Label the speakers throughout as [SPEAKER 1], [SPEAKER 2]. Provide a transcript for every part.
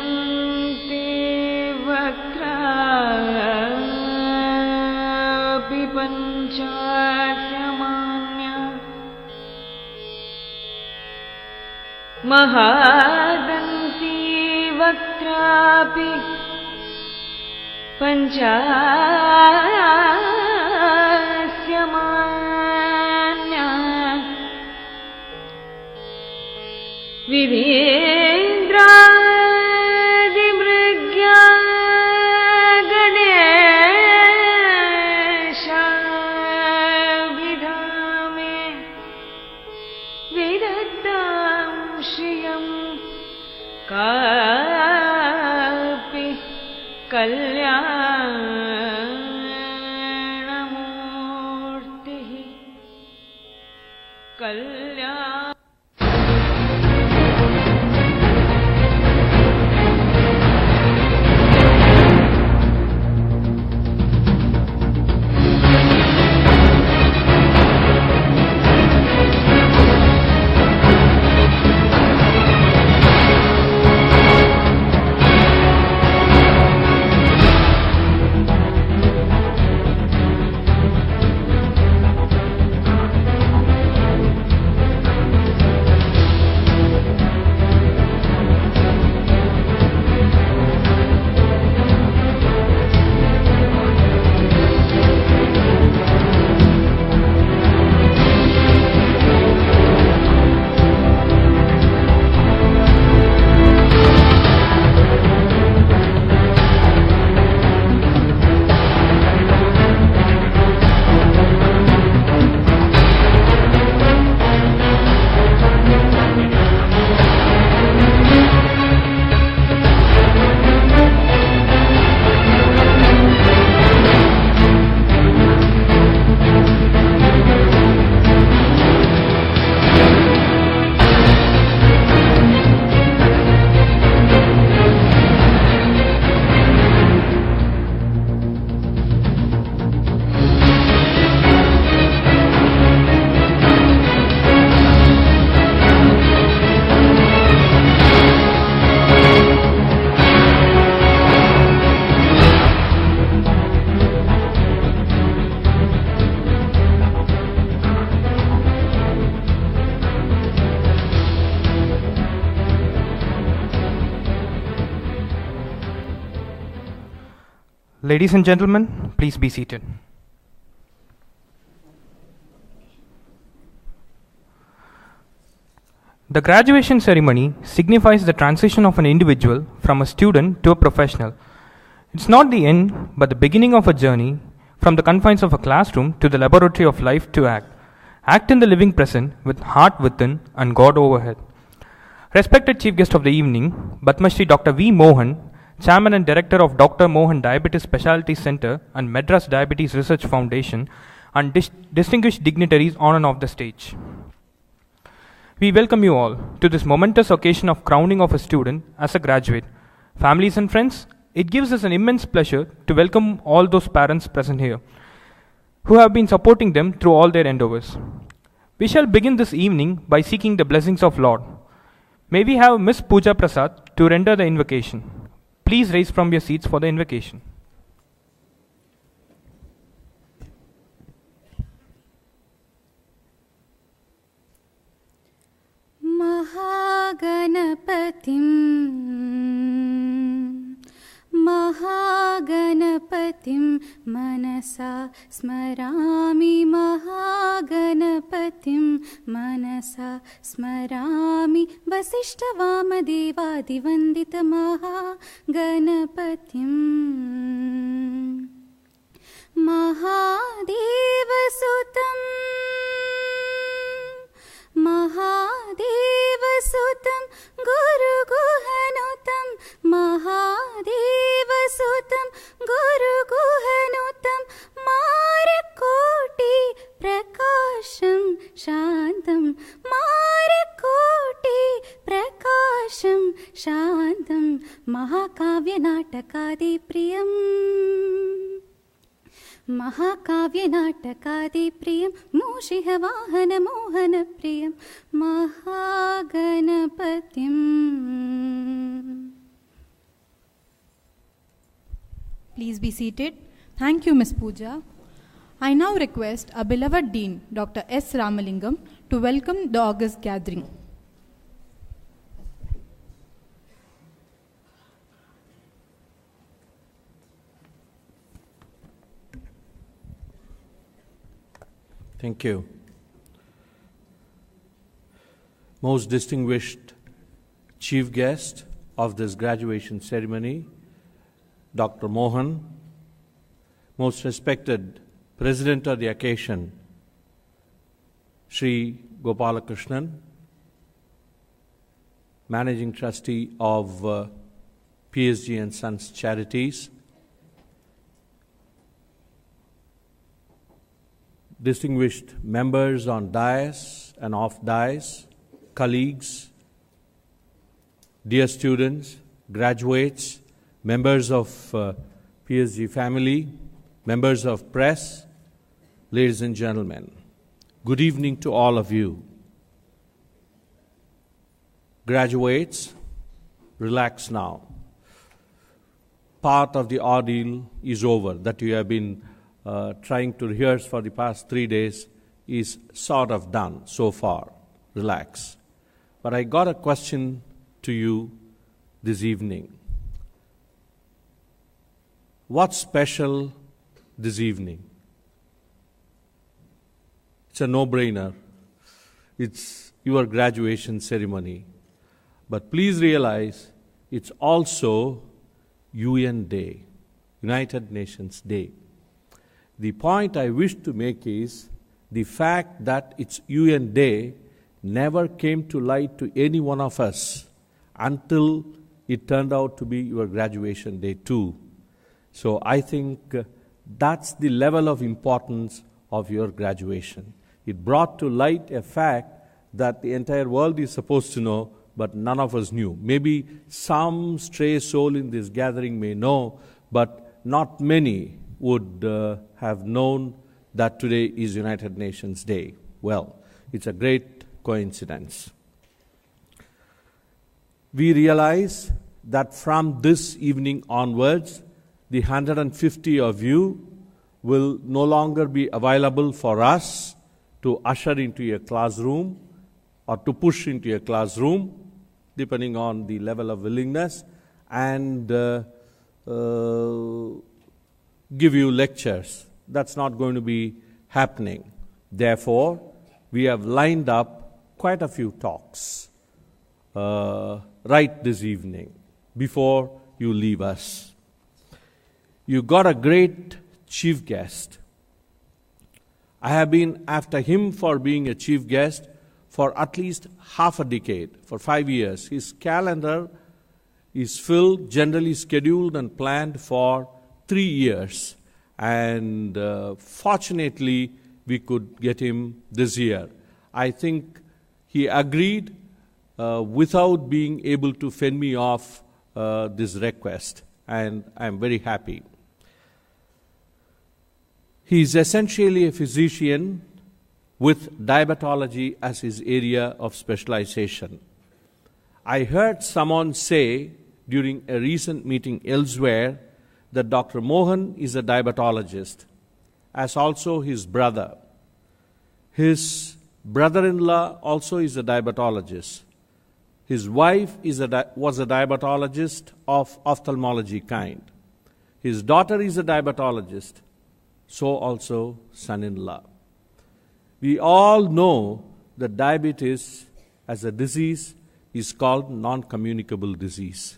[SPEAKER 1] महादन्ते वक्त्रापि पञ्चास्यमान्या महादन्ती वक्त्रापि पञ्चास्यमान्या विभीन्द्रादिमृग्या गणेशाभिधामे विदत्तां श्रियं कापि कल्याणमूर्तिः कल्याण
[SPEAKER 2] Ladies and gentlemen, please be seated. The graduation ceremony signifies the transition of an individual from a student to a professional. It's not the end, but the beginning of a journey from the confines of a classroom to the laboratory of life to act. Act in the living present with heart within and God overhead. Respected chief guest of the evening, Padma Shri Dr. V. Mohan, Chairman and Director of Dr. Mohan Diabetes Specialty Center and Madras Diabetes Research Foundation, and distinguished dignitaries on and off the stage. We welcome you all to this momentous occasion of crowning of a student as a graduate. Families and friends, it gives us an immense pleasure to welcome all those parents present here who have been supporting them through all their endeavors. We shall begin this evening by seeking the blessings of Lord. May we have Miss Pooja Prasad to render the invocation. Please rise from your seats for the invocation.
[SPEAKER 3] Mahaganapatim manasa smarami Mahaganapatim manasa smarami Vasishta Vamadeva Divandita Mahaganapatim Mahadevasutam Mahadevasutam Guru Guhanutam Mahadevasutam Guru Guhanutam Marakoti Prakasham Shantam Marakoti Prakasham Shantam Mahakavya Natakadi Priyam महाकाव्यनाटकादिप्रियं मूषिहवाहनमोहनप्रियं महागणपतिम्.
[SPEAKER 4] Please be seated. Thank you, Ms. Pooja. I now request our beloved Dean, Dr. S. Ramalingam, to welcome the August gathering.
[SPEAKER 5] Thank you. Most distinguished chief guest of this graduation ceremony, Dr. Mohan, most respected President of the occasion, Sri Gopalakrishnan, Managing Trustee of Psg and Sons Charities, distinguished members on dais and off dais, colleagues, dear students, graduates, members of Psg family, members of press, ladies and gentlemen, good evening to all of you. Graduates, relax now. Part of the ordeal is over that you have been trying to rehearse for the past 3 days is sort of done so far. Relax. But I got a question to you this evening. What's special this evening? It's a no-brainer. It's your graduation ceremony. But please realize it's also UN Day, United Nations Day. The point I wish to make is the fact that it's UN Day never came to light to any one of us until it turned out to be your graduation day too. So I think that's the level of importance of your graduation. It brought to light a fact that the entire world is supposed to know, but none of us knew. Maybe some stray soul in this gathering may know, but not many would have known that today is United Nations Day. Well, it's a great coincidence. We realize that from this evening onwards, the 150 of you will no longer be available for us to usher into a classroom or to push into a classroom, depending on the level of willingness, and give you lectures. That's not going to be happening. Therefore, we have lined up quite a few talks right this evening before you leave us. You got a great chief guest. I have been after him for being a chief guest for at least half a decade, for 5 years. His calendar is filled, generally scheduled and planned for 3 years. And fortunately, we could get him this year. I think he agreed without being able to fend me off this request. And I'm very happy. He is essentially a physician with diabetology as his area of specialization. I heard someone say during a recent meeting elsewhere that Dr. Mohan is a diabetologist, as also his brother. His brother-in-law also is a diabetologist. His wife was a diabetologist of ophthalmology kind. His daughter is a diabetologist, so also son-in-law. We all know that diabetes as a disease is called non-communicable disease.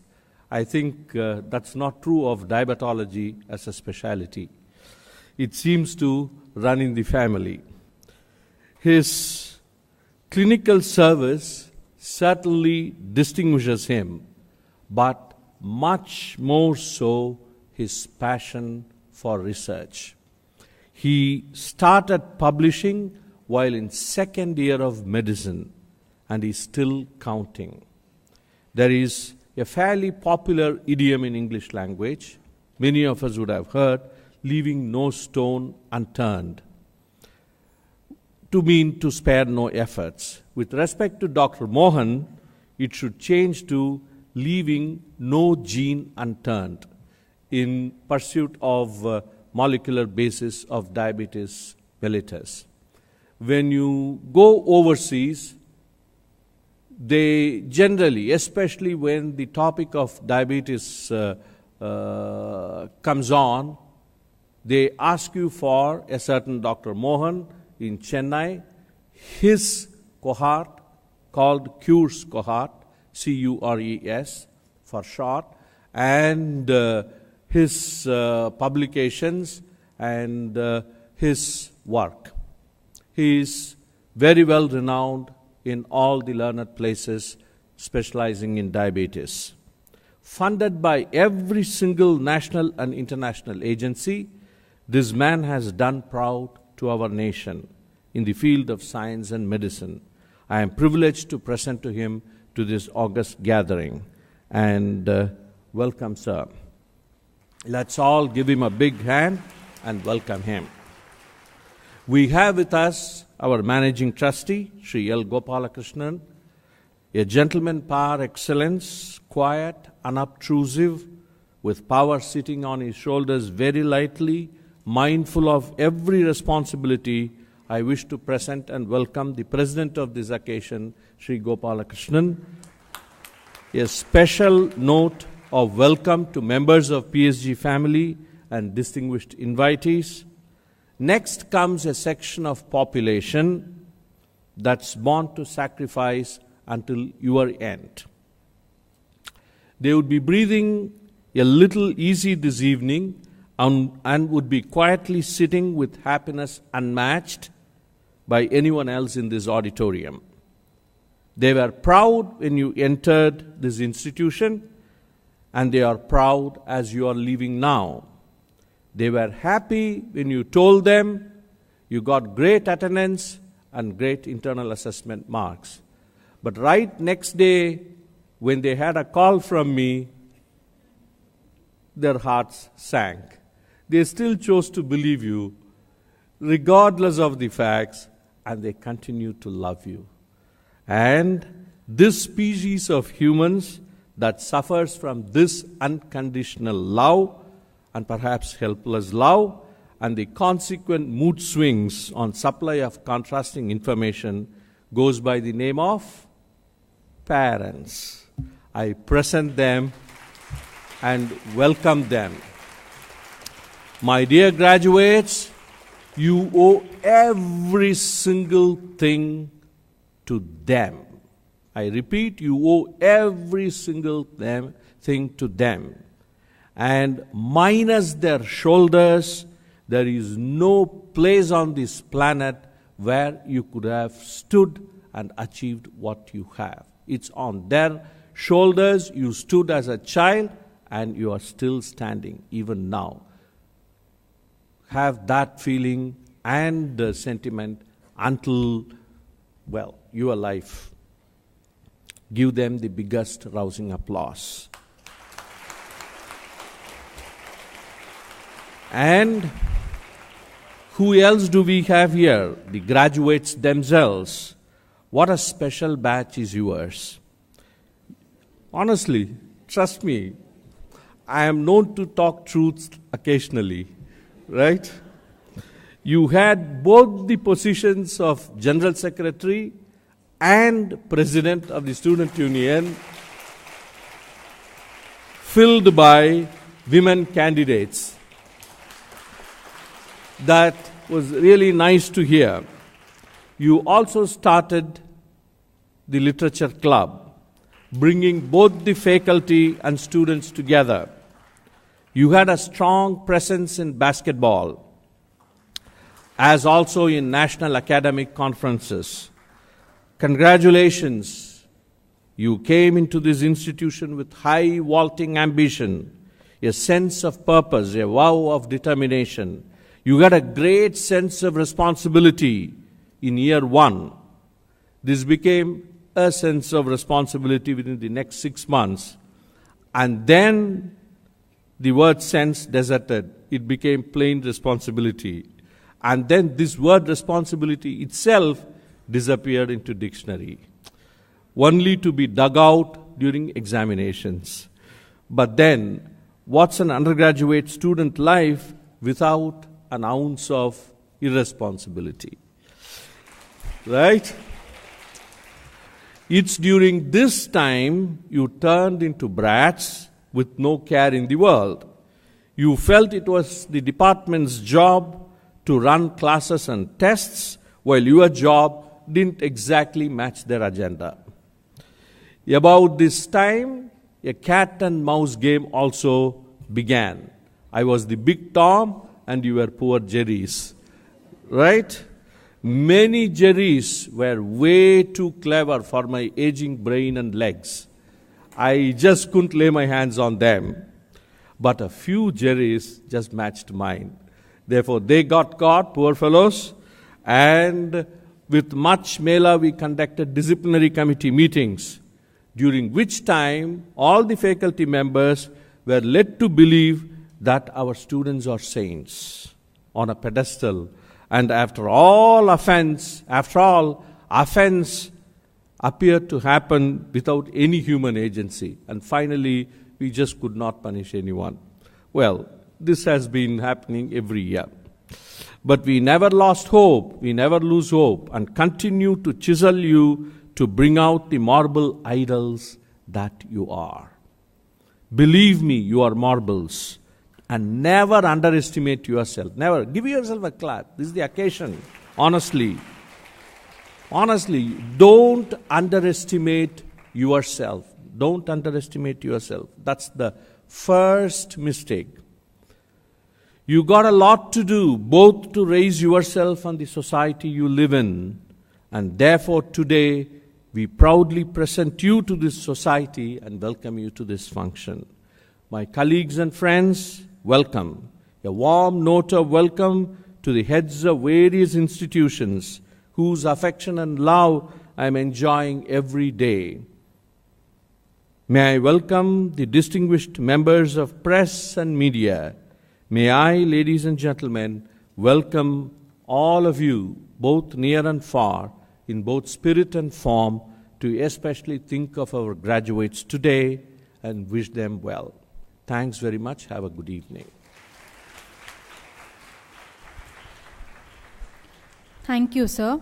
[SPEAKER 5] I think that's not true of diabetology as a specialty. It seems to run in the family. His clinical service certainly distinguishes him, but much more so his passion for research. He started publishing while in second year of medicine, and is still counting. There is a fairly popular idiom in English language, many of us would have heard, leaving no stone unturned, to mean to spare no efforts. With respect to Dr. Mohan, it should change to leaving no gene unturned in pursuit of molecular basis of diabetes mellitus. When you go overseas, they generally, especially when the topic of diabetes comes on, they ask you for a certain Dr. Mohan in Chennai, his cohort called CURES cohort, CURES for short, and his publications and his work. He is very well renowned in all the learned places specializing in diabetes. Funded by every single national and international agency, this man has done proud to our nation in the field of science and medicine. I am privileged to present to him to this august gathering. And welcome, sir. Let's all give him a big hand and welcome him. We have with us our managing trustee, Sri L. Gopalakrishnan, a gentleman par excellence, quiet, unobtrusive, with power sitting on his shoulders very lightly, mindful of every responsibility. I wish to present and welcome the president of this occasion, Sri Gopalakrishnan. A special note of welcome to members of PSG family and distinguished invitees. Next comes a section of population that's born to sacrifice until your end. They would be breathing a little easy this evening and would be quietly sitting with happiness unmatched by anyone else in this auditorium. They were proud when you entered this institution, and they are proud as you are leaving now. They were happy when you told them you got great attendance and great internal assessment marks. But right next day, when they had a call from me, their hearts sank. They still chose to believe you, regardless of the facts, and they continue to love you. And this species of humans that suffers from this unconditional love and perhaps helpless love and the consequent mood swings on supply of contrasting information goes by the name of parents. I present them and welcome them. My dear graduates, you owe every single thing to them. I repeat, you owe every single thing to them. And minus their shoulders, there is no place on this planet where you could have stood and achieved what you have. It's on their shoulders you stood as a child, and you are still standing even now. Have that feeling and the sentiment until, well, your life. Give them the biggest rousing applause. And who else do we have here? The graduates themselves. What a special batch is yours. Honestly, trust me, I am known to talk truths occasionally, right? You had both the positions of General Secretary and President of the Student Union filled by women candidates. That was really nice to hear. You also started the literature club, bringing both the faculty and students together. You had a strong presence in basketball, as also in national academic conferences. Congratulations. You came into this institution with high vaulting ambition, a sense of purpose, a vow of determination. You got a great sense of responsibility in year one. This became a sense of responsibility within the next 6 months. And then the word sense deserted. It became plain responsibility. And then this word responsibility itself disappeared into dictionary, only to be dug out during examinations. But then, what's an undergraduate student life without an ounce of irresponsibility? Right? It's during this time you turned into brats with no care in the world. You felt it was the department's job to run classes and tests, while your job didn't exactly match their agenda. About this time, a cat and mouse game also began. I was the big Tom and you were poor Jerry's. Right? Many Jerrys were way too clever for my aging brain and legs. I just couldn't lay my hands on them. But a few Jerrys just matched mine. Therefore, they got caught, poor fellows, and with much mela we conducted disciplinary committee meetings, during which time all the faculty members were led to believe that our students are saints on a pedestal. And after all, offense appeared to happen without any human agency. And finally, we just could not punish anyone. Well, this has been happening every year. But we never lost hope, we never lose hope, and continue to chisel you to bring out the marble idols that you are. Believe me, you are marbles. And never underestimate yourself. Never. Give yourself a clap. This is the occasion. Honestly. Honestly, don't underestimate yourself. Don't underestimate yourself. That's the first mistake. You got a lot to do, both to raise yourself and the society you live in. And therefore today, we proudly present you to this society and welcome you to this function. My colleagues and friends, welcome. A warm note of welcome to the heads of various institutions whose affection and love I am enjoying every day. May I welcome the distinguished members of press and media. May I, ladies and gentlemen, welcome all of you, both near and far, in both spirit and form, to especially think of our graduates today and wish them well. Thanks very much. Have a good evening.
[SPEAKER 4] Thank you, sir.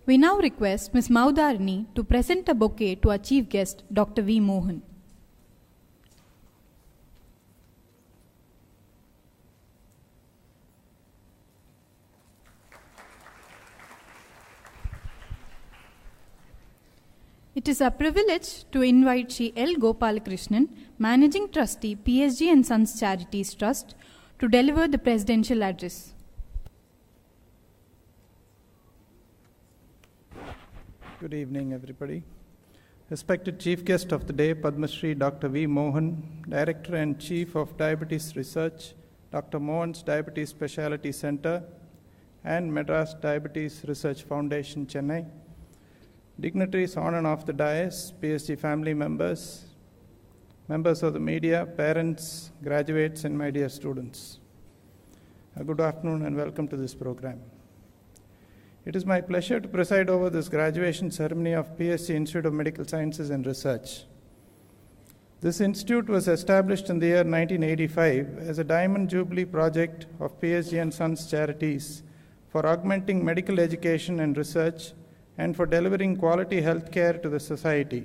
[SPEAKER 4] We now request Ms. Maudarni to present a bouquet to our chief guest, Dr. V. Mohan. It is a privilege to invite Shri L. Gopalakrishnan, Managing Trustee, Psg and Sons Charities Trust, to deliver the presidential address.
[SPEAKER 6] Good evening, everybody. Respected Chief Guest of the Day, Padma Shri Dr. V. Mohan, Director and Chief of Diabetes Research, Dr. Mohan's Diabetes Specialty Center, and Madras Diabetes Research Foundation, Chennai. Dignitaries on and off the dais, PSG family members, members of the media, parents, graduates, and my dear students. Good afternoon and welcome to this program. It is my pleasure to preside over this graduation ceremony of Psg Institute of Medical Sciences and Research. This institute was established in the year 1985 as a Diamond Jubilee project of Psg and Sons Charities for augmenting medical education and research and for delivering quality health care to the society.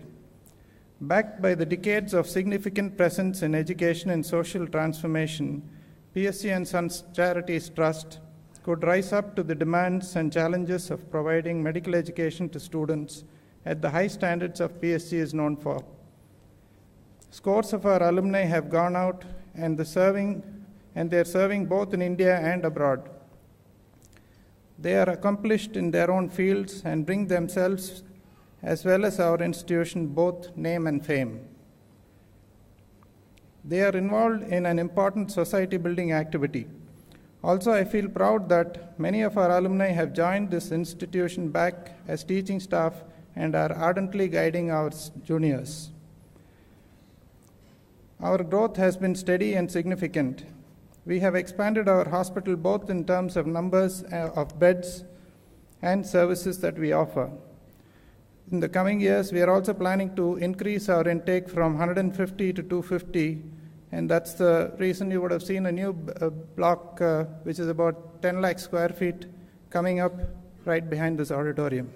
[SPEAKER 6] Backed by the decades of significant presence in education and social transformation, Psg and Sons Charities Trust could rise up to the demands and challenges of providing medical education to students at the high standards of Psg is known for. Scores of our alumni have gone out and they're serving both in India and abroad. They are accomplished in their own fields and bring themselves, as well as our institution, both name and fame. They are involved in an important society-building activity. Also, I feel proud that many of our alumni have joined this institution back as teaching staff and are ardently guiding our juniors. Our growth has been steady and significant. We have expanded our hospital both in terms of numbers of beds and services that we offer. In the coming years, we are also planning to increase our intake from 150 to 250, and that's the reason you would have seen a new block, which is about 10 lakh square feet, coming up right behind this auditorium.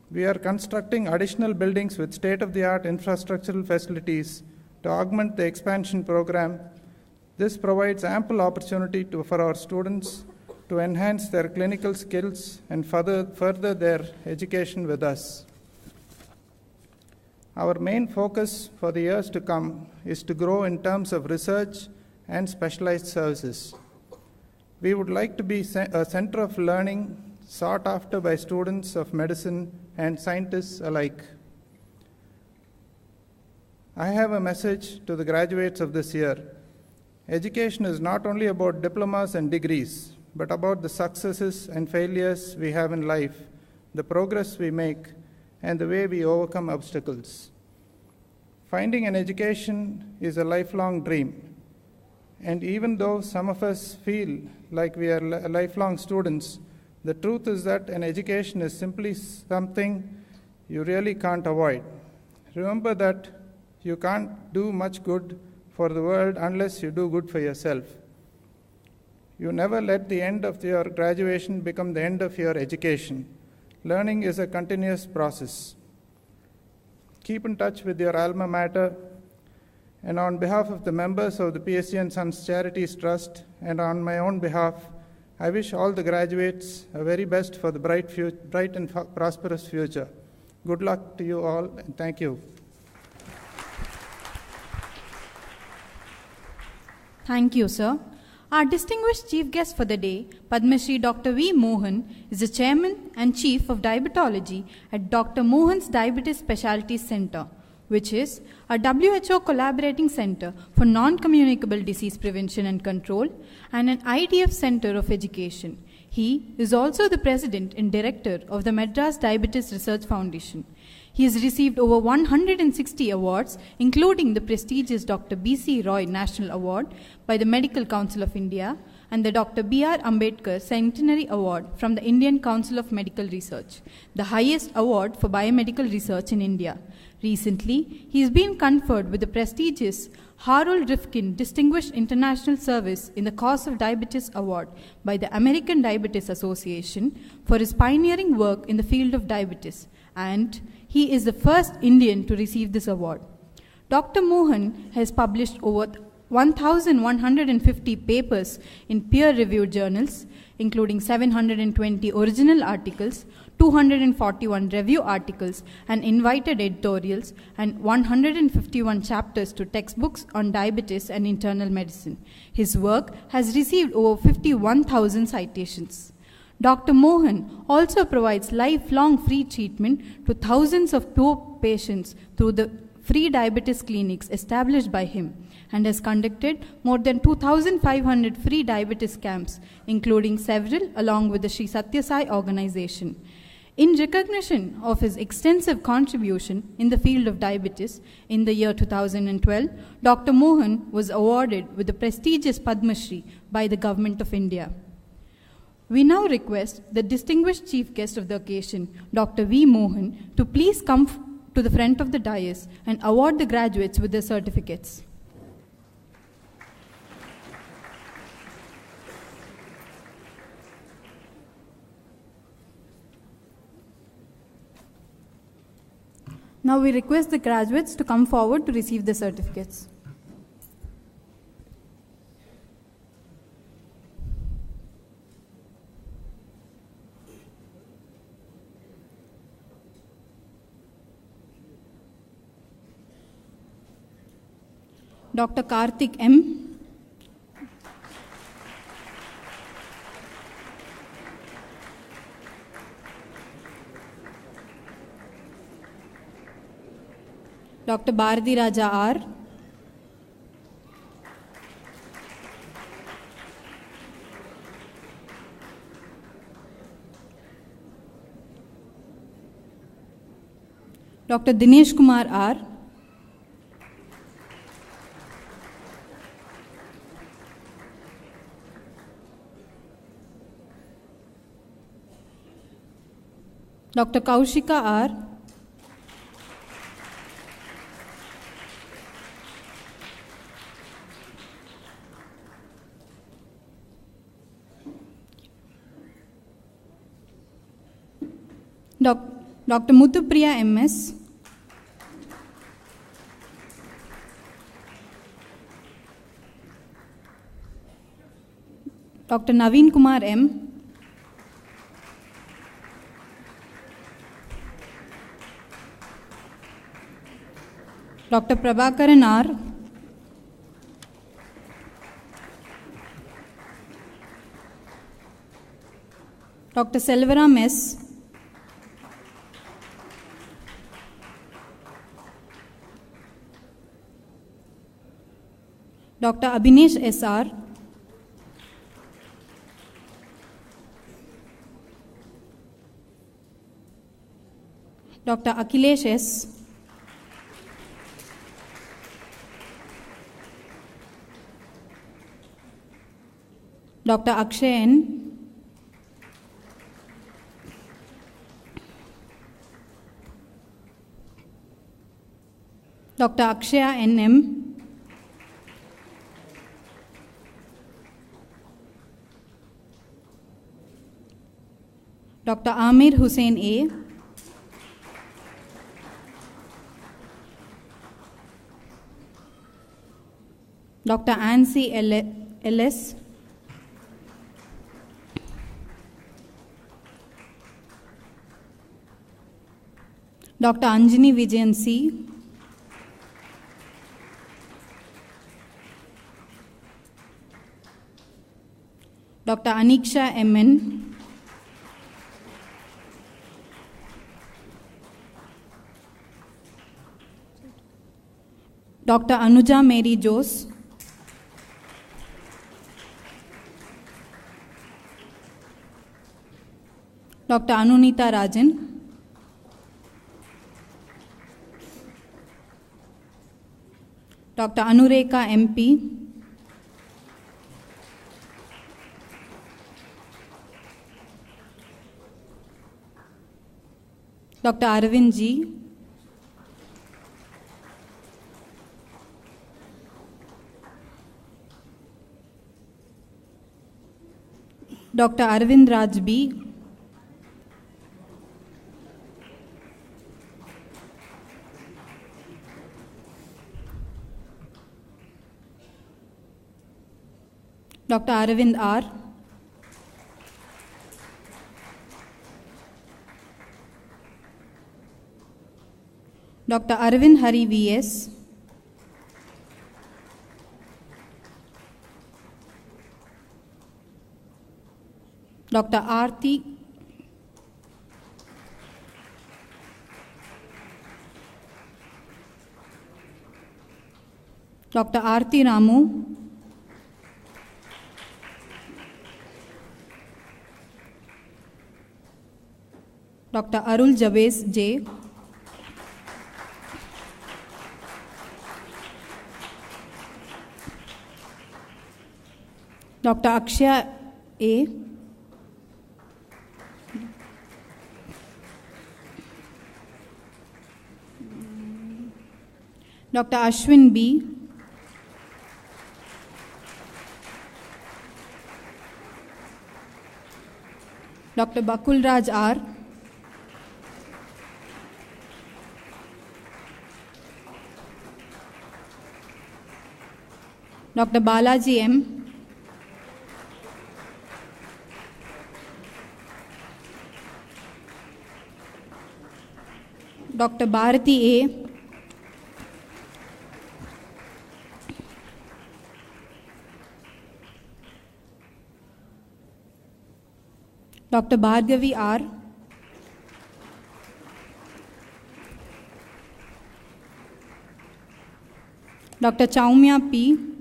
[SPEAKER 6] We are constructing additional buildings with state-of-the-art infrastructural facilities to augment the expansion program. This provides ample opportunity for our students to enhance their clinical skills and further their education with us. Our main focus for the years to come is to grow in terms of research and specialized services. We would like to be a center of learning sought after by students of medicine and scientists alike. I have a message to the graduates of this year. Education is not only about diplomas and degrees, but about the successes and failures we have in life, the progress we make, and the way we overcome obstacles. Finding an education is a lifelong dream. And even though some of us feel like we are lifelong students, the truth is that an education is simply something you really can't avoid. Remember that you can't do much good for the world unless you do good for yourself. You never let the end of your graduation become the end of your education. Learning is a continuous process. Keep in touch with your alma mater, and on behalf of the members of the Psg Sons Charities Trust and on my own behalf, I wish all the graduates a very best for the bright and prosperous future. Good luck to you all, and thank you.
[SPEAKER 4] Thank you, sir. Our distinguished chief guest for the day, Padma Shri Dr. V. Mohan, is the chairman and chief of diabetology at Dr. Mohan's Diabetes Specialties Center, which is a WHO collaborating center for non-communicable disease prevention and control and an IDF center of education. He is also the president and director of the Madras Diabetes Research Foundation. He has received over 160 awards, including the prestigious Dr. B.C. Roy National Award by the Medical Council of India and the Dr. B.R. Ambedkar Centenary Award from the Indian Council of Medical Research, the highest award for biomedical research in India. Recently, he has been conferred with the prestigious Harold Rifkin Distinguished International Service in the Cause of Diabetes Award by the American Diabetes Association for his pioneering work in the field of diabetes, and he is the first Indian to receive this award. Dr. Mohan has published over 1,150 papers in peer-reviewed journals, including 720 original articles, 241 review articles and invited editorials, and 151 chapters to textbooks on diabetes and internal medicine. His work has received over 51,000 citations. Dr. Mohan also provides lifelong free treatment to thousands of poor patients through the free diabetes clinics established by him, and has conducted more than 2,500 free diabetes camps, including several along with the Sri Satya Sai organization. In recognition of his extensive contribution in the field of diabetes, in the year 2012, Dr. Mohan was awarded with the prestigious Padma Shri by the Government of India. We now request the distinguished chief guest of the occasion, Dr. V. Mohan, to please come to the front of the dais and award the graduates with their certificates. Now we request the graduates to come forward to receive the certificates. Dr. Karthik M. Dr. Bharati Raja R. Dr. Dinesh Kumar R. Dr. Kaushika R. Dr. Muthupriya MS. Dr. Naveen Kumar M. Dr. Prabhakaran R. Dr. Selvaram S. Dr. Abhinesh S.R. Dr. Akhilesh S. Dr. Akshay N. Dr. Akshaya N.M. Dr. Amir Hussain A. Dr. Ansi L.S. Dr. Anjani Vijayan C. Dr. Aniksha M.N. Dr. Anuja Mary Jose. Dr. Anunita Rajan. Dr. Anureka MP. Dr. Arvind G. Dr. Arvind Raj B. Dr. Arvind R. Dr. Arvind Hari V.S. Dr. Aarti Dr. Aarti Ramu. Dr. Arul Javez J. Dr. Akshaya A. Dr. Ashwin B. Dr. Bakul Raj R. Dr. Balaji M. Dr. Bharati A. Dr. Bhargavi R. Dr. Chaumya P.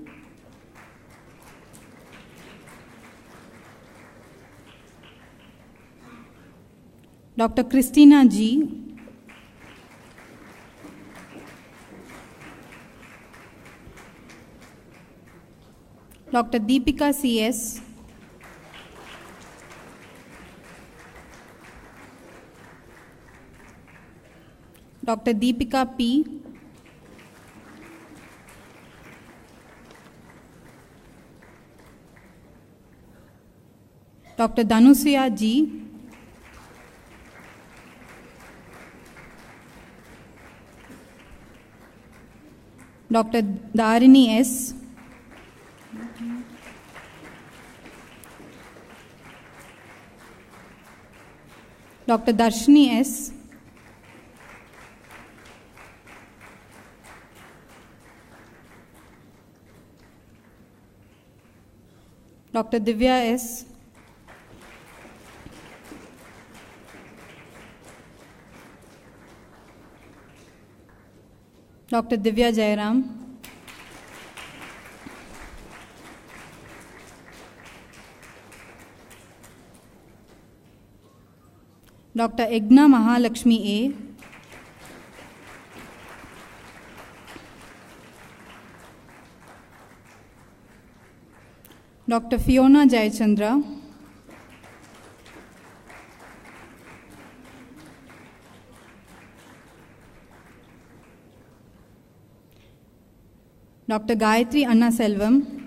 [SPEAKER 4] Dr. Christina G. Dr. Deepika C.S., Dr. Deepika P., Dr. Dhanusuya G., Dr. Dharini S., Dr. Darshini S., Dr. Divya S., Dr. Divya Jairam, Dr. Egna Mahalakshmi A., Dr. Fiona Jayachandra, Dr. Gayatri Anna Selvam,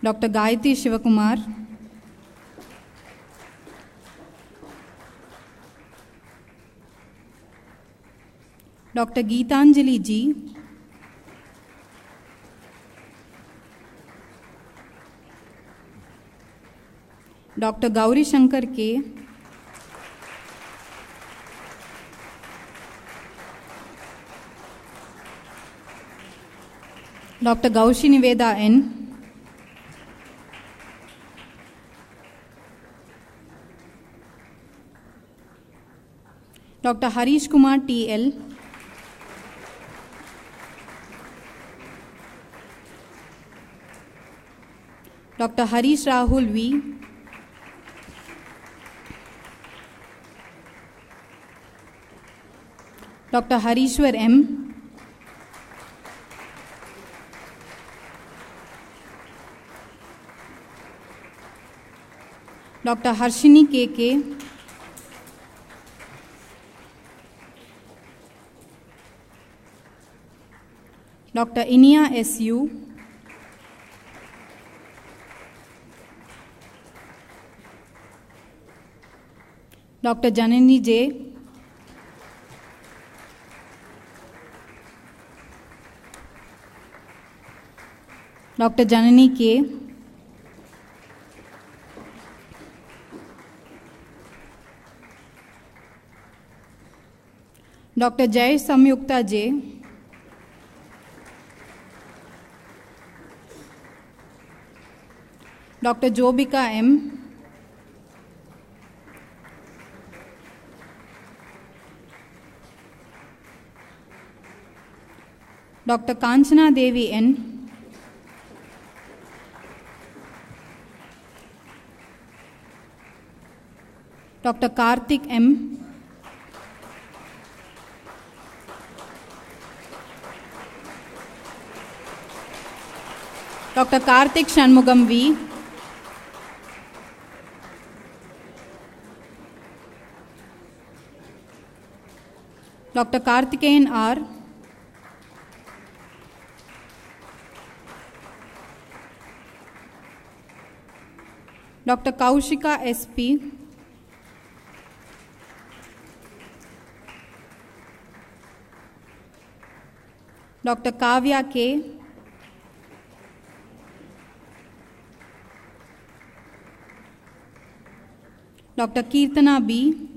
[SPEAKER 4] Dr. Gayatri Shivakumar, Dr. Geetanjali G., Dr. Gauri Shankar K., Dr. Gaushi Niveda N., Dr. Harish Kumar T.L., Dr. Harish Rahul V., Dr. Harishwar M., Dr. Harshini K.K., Dr. Inia S.U., Dr. Janani J., Dr. Janani K., Dr. Jay Samyukta J., Dr. Jobika M., Dr. Kanchana Devi N., Dr. Karthik M., Dr. Karthik Shanmugam V., Dr. Karthikeyan R., Dr. Kaushika S.P., Dr. Kavya K., Dr. Kirtana B.,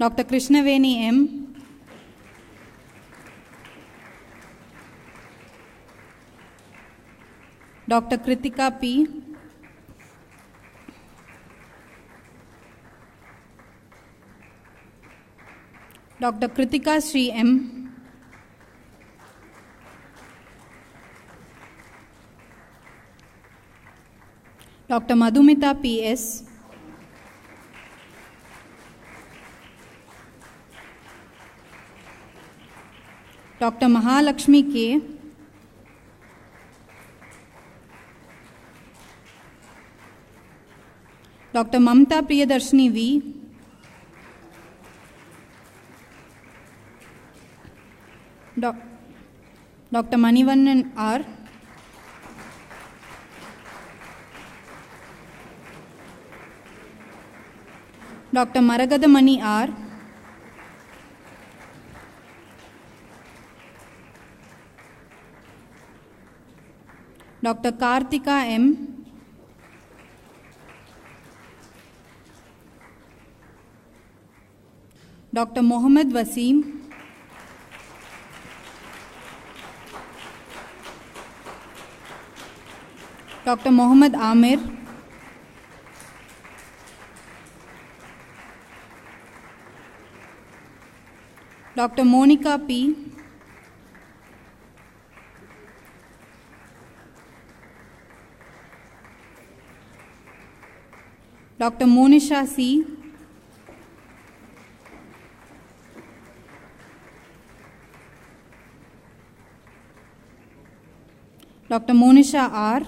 [SPEAKER 4] Dr. Krishnaveni M., Dr. Kritika P., Dr. Kritika Sri M., Dr. Madhumita P.S., Dr. Mahalakshmi K., Dr. Mamta Priyadarshini V., Dr. Manivannan R., Dr. Maragadamani R., Dr. Karthika M., Dr. Mohammed Wasim, Dr. Mohammed Amir, Dr. Monica P., Dr. Monisha C., Dr. Monisha R.,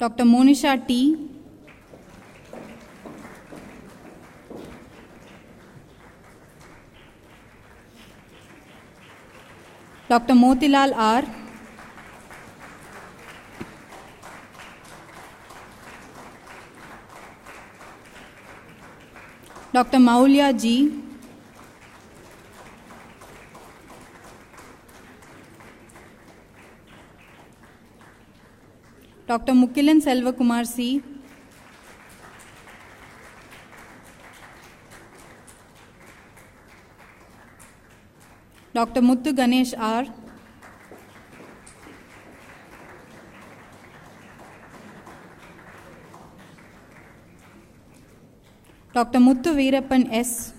[SPEAKER 4] Dr. Monisha T., Dr. Motilal R., Dr. Maulya G., Dr. Mukilan Selvakumar C., Dr. Muthu Ganesh R., Dr. Muthu Veerappan S.,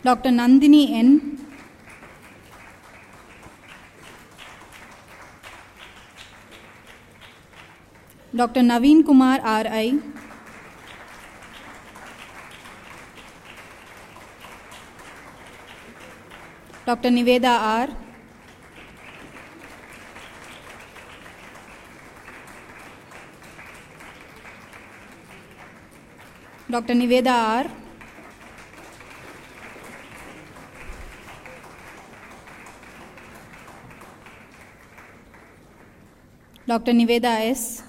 [SPEAKER 4] Dr. Nandini N., Dr. Naveen Kumar R.I., Dr. Niveda R., Dr. Niveda R., Dr. Niveda S.,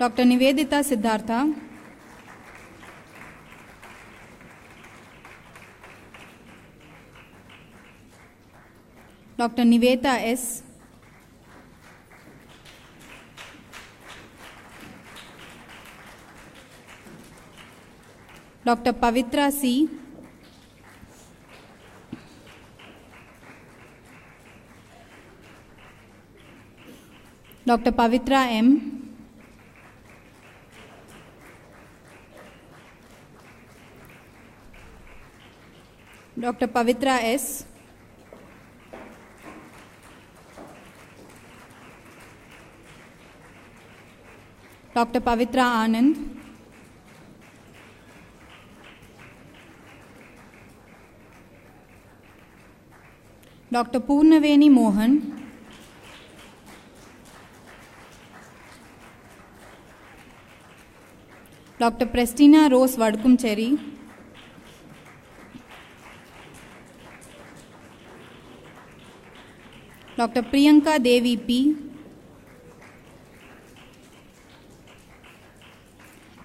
[SPEAKER 4] Dr. Nivedita Siddhartha, Dr. Niveta S., Dr. Pavitra C., Dr. Pavitra M., Dr. Pavitra S., Dr. Pavitra Anand, Dr. Purnaveni Mohan, Dr. Prestina Rose Vadkumcheri, Dr. Priyanka Devi P.,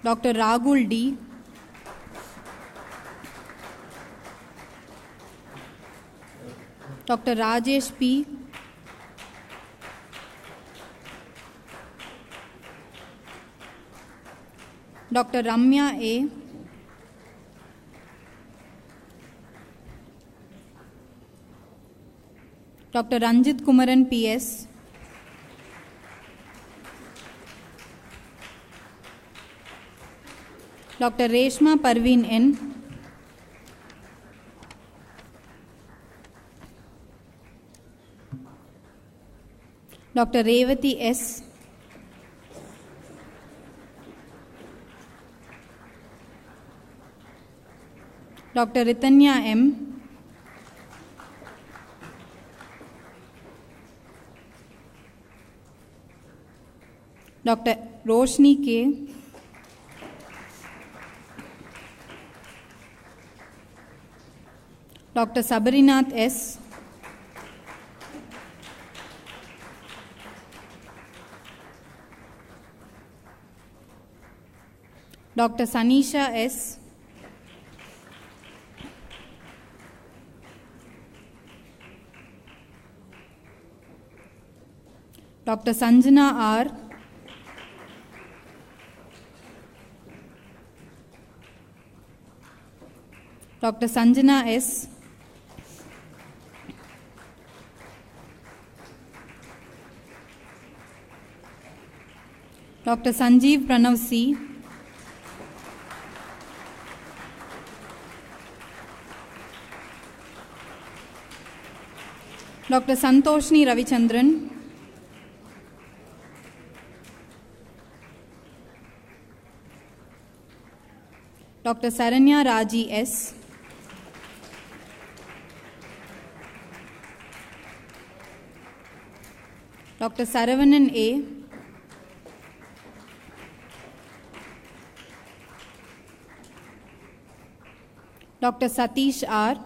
[SPEAKER 4] Dr. Ragul D., Dr. Rajesh P., Dr. Ramya A., Dr. Ranjit Kumaran PS, Dr. Reshma Parveen N, Dr. Revati S, Dr. Ritanya M, Dr. Roshni K, Dr. Sabarinath S, Dr. Sanisha S, Dr. Sanjana R, Dr. Sanjana S, Dr. Sanjeev Pranav C, Dr. Santoshni Ravichandran, Dr. Saranya Raji S, Dr. Saravanan A, Dr. Satish R,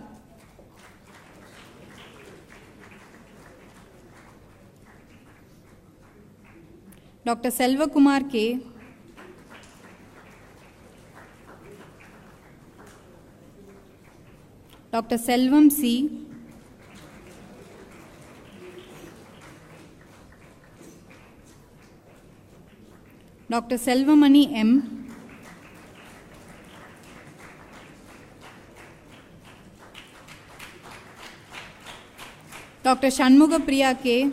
[SPEAKER 4] Dr. Selva Kumar K, Dr. Selvam C, Dr. Selvamani M, Dr. Shanmuga Priya K,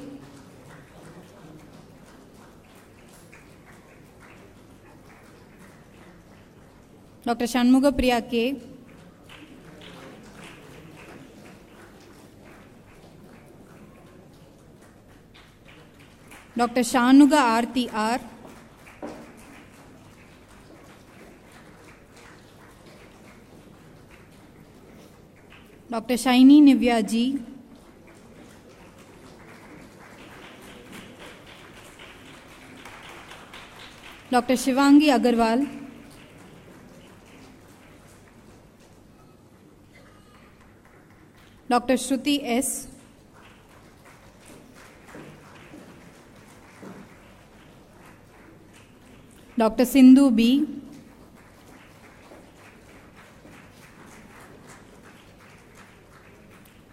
[SPEAKER 4] Dr. Shanmuga Priya K, Dr. Shanuga Aarti R, Dr. Shaini Nivya G, Dr. Shivangi Agarwal, Dr. Shruti S, Dr. Sindhu B,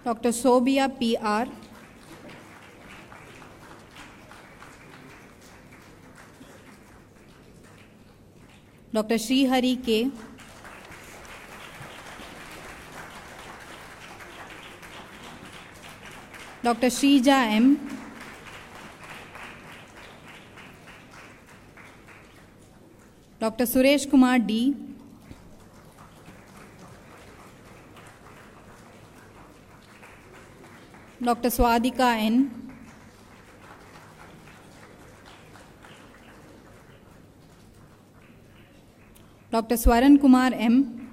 [SPEAKER 4] Dr. Sobia PR, Dr. Srihari K, Dr. Shrija M, Dr. Suresh Kumar D, Dr. Swadika N, Dr. Swaran Kumar M,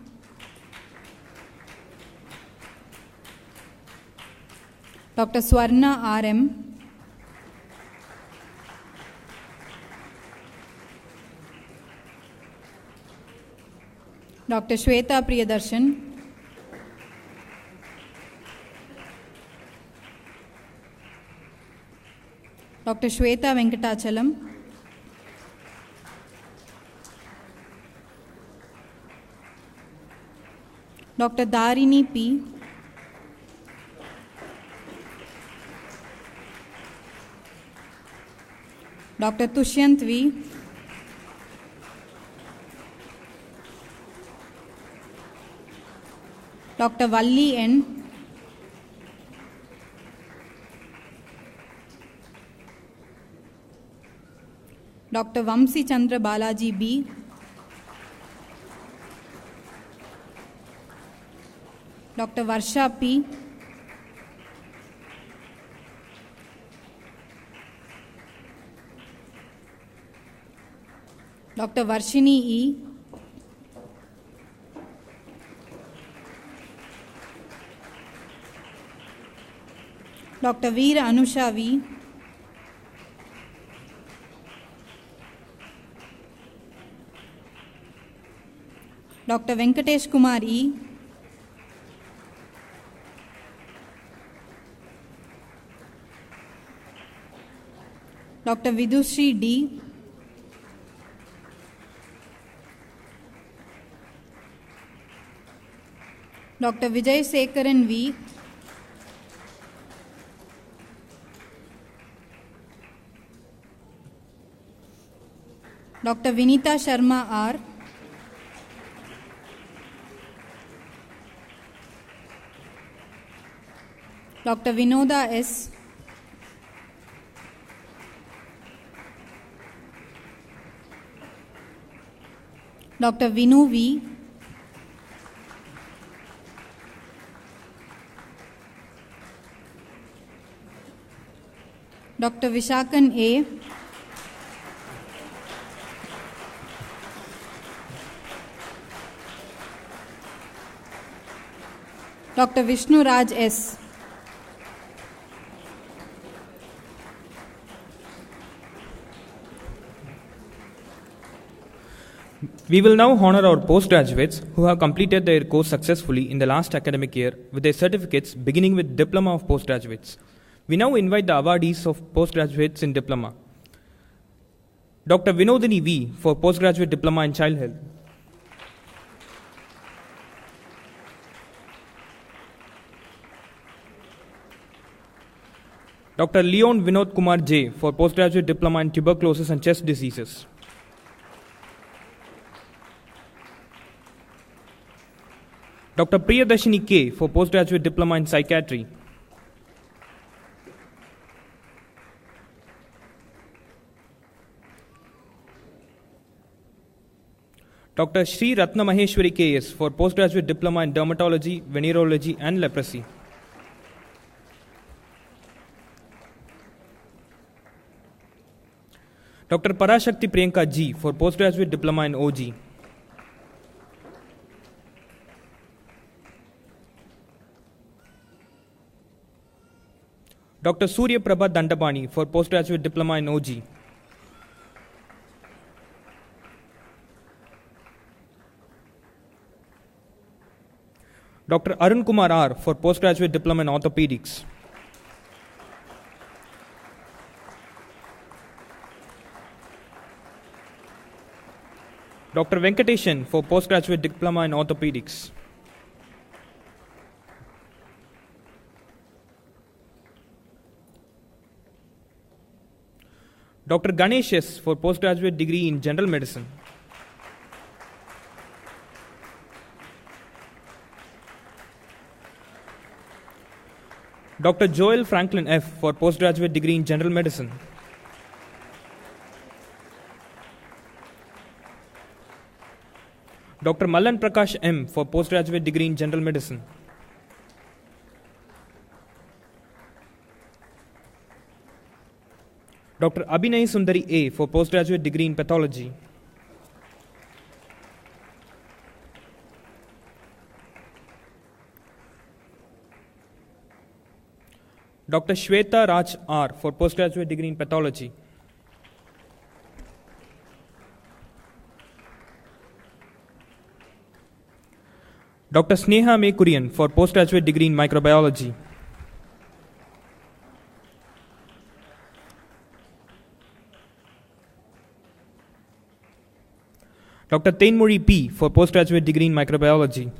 [SPEAKER 4] Dr. Swarna RM, Dr. Shweta Priyadarshan, Dr. Shweta Venkatachalam, Dr. Darini P, Dr. Tushyant V, Dr. Valli N, Dr. Vamsi Chandra Balaji B, Dr. Varsha P, Dr. Varshini E, Dr. Veera Anusha V, Dr. Venkatesh Kumar E, Dr. Vidushree D, Dr. Vijay Sekaran V, Dr. Vinita Sharma R, Dr. Vinoda S, Dr. Vinu V, Dr. Vishakan A, Dr. Vishnu Raj S,
[SPEAKER 2] We will now honor our postgraduates who have completed their course successfully in the last academic year with their certificates beginning with Diploma of Postgraduates. We now invite the awardees of postgraduates in Diploma. Dr. Vinodini V for Postgraduate Diploma in Child Health. Dr. Leon Vinod Kumar J for Postgraduate Diploma in Tuberculosis and Chest Diseases. Dr. Priyadashini K for Postgraduate Diploma in Psychiatry. Dr. Sri Ratna Maheshwari KS for Postgraduate Diploma in Dermatology, Venereology and Leprosy. Dr. Parashakti Priyanka G for Postgraduate Diploma in OG. Dr. Surya Prabha Dandapani for Postgraduate Diploma in OG. Dr. Arun Kumar R for Postgraduate Diploma in Orthopedics. Dr. Venkateshan for Postgraduate Diploma in Orthopedics. Dr. Ganesh S for Postgraduate Degree in General Medicine. Dr. Joel Franklin F for Postgraduate Degree in General Medicine. Dr. Mallan Prakash M for Postgraduate Degree in General Medicine. Dr. Abhinay Sundari A for Postgraduate Degree in Pathology. Dr. Shweta Raj R for Postgraduate Degree in Pathology. Dr. Sneha May Kurian for Postgraduate Degree in Microbiology. Dr. Tainmuri P for Postgraduate Degree in Microbiology.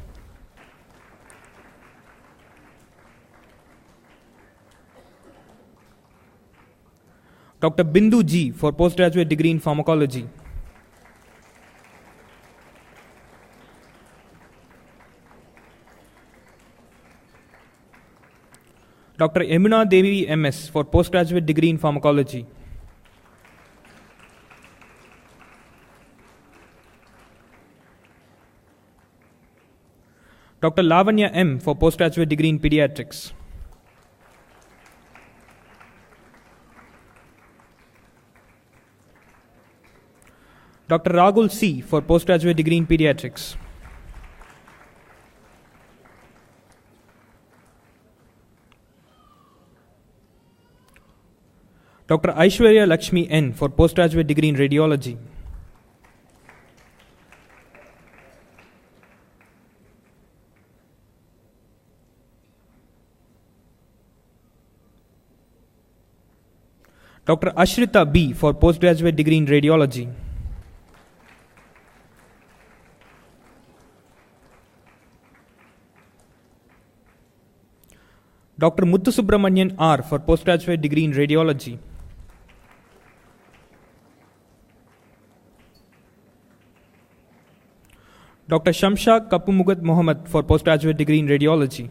[SPEAKER 2] Dr. Bindu G for Postgraduate Degree in Pharmacology. Dr. Yamuna Devi MS for Postgraduate Degree in Pharmacology. Dr. Lavanya M. for postgraduate degree in pediatrics. Dr. Rahul C. for postgraduate degree in pediatrics. Dr. Aishwarya Lakshmi N. for postgraduate degree in radiology. Dr. Ashrita B. for postgraduate degree in radiology. Dr. Muthu Subramanian R. for postgraduate degree in radiology. Dr. Shamsha Kapumugat Mohammed for postgraduate degree in radiology.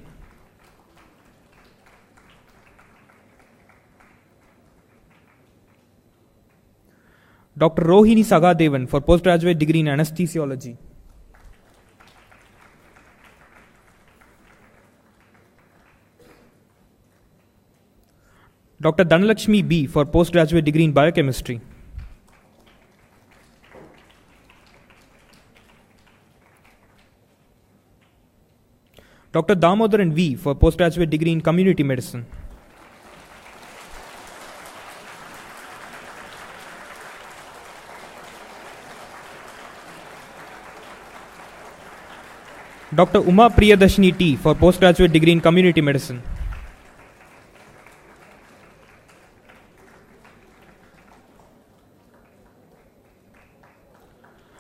[SPEAKER 2] Dr. Rohini Sagadevan for postgraduate degree in anesthesiology. Dr. Dhanalakshmi B. for postgraduate degree in biochemistry. Dr. Damodaran V. for postgraduate degree in community medicine. Dr. Uma Priyadashini T. for postgraduate degree in community medicine.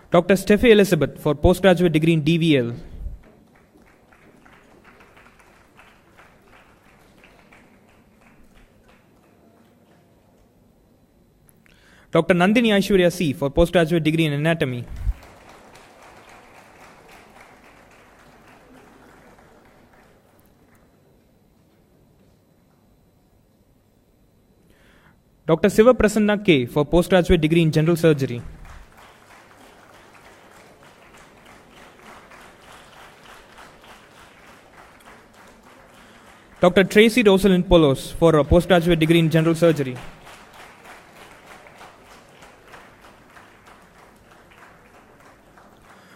[SPEAKER 2] Dr. Steffi Elizabeth for postgraduate degree in DVL. Dr. Nandini Aishwarya C. for postgraduate degree in anatomy. Dr. Siva Prasanna K. for postgraduate degree in general surgery. Dr. Tracy Rosalind Polos for a postgraduate degree in general surgery.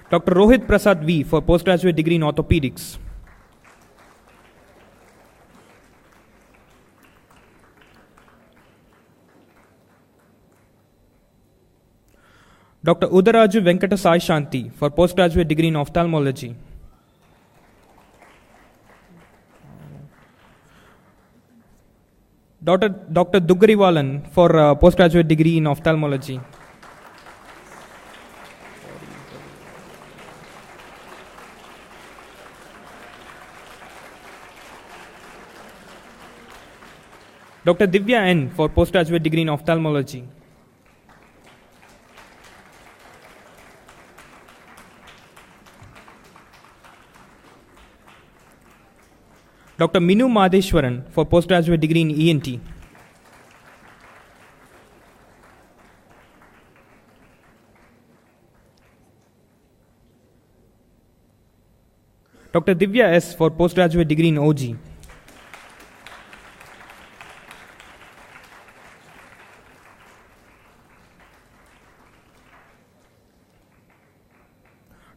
[SPEAKER 2] Dr. Rohit Prasad V. for postgraduate degree in orthopedics. Dr. Udaraju Venkata Sai Shanti for postgraduate degree in ophthalmology. Dr. Dugariwalan for postgraduate degree in ophthalmology. Dr. Divya N. for postgraduate degree in ophthalmology. Dr. Minu Madheshwaran for postgraduate degree in ENT. Dr. Divya S. for postgraduate degree in OG.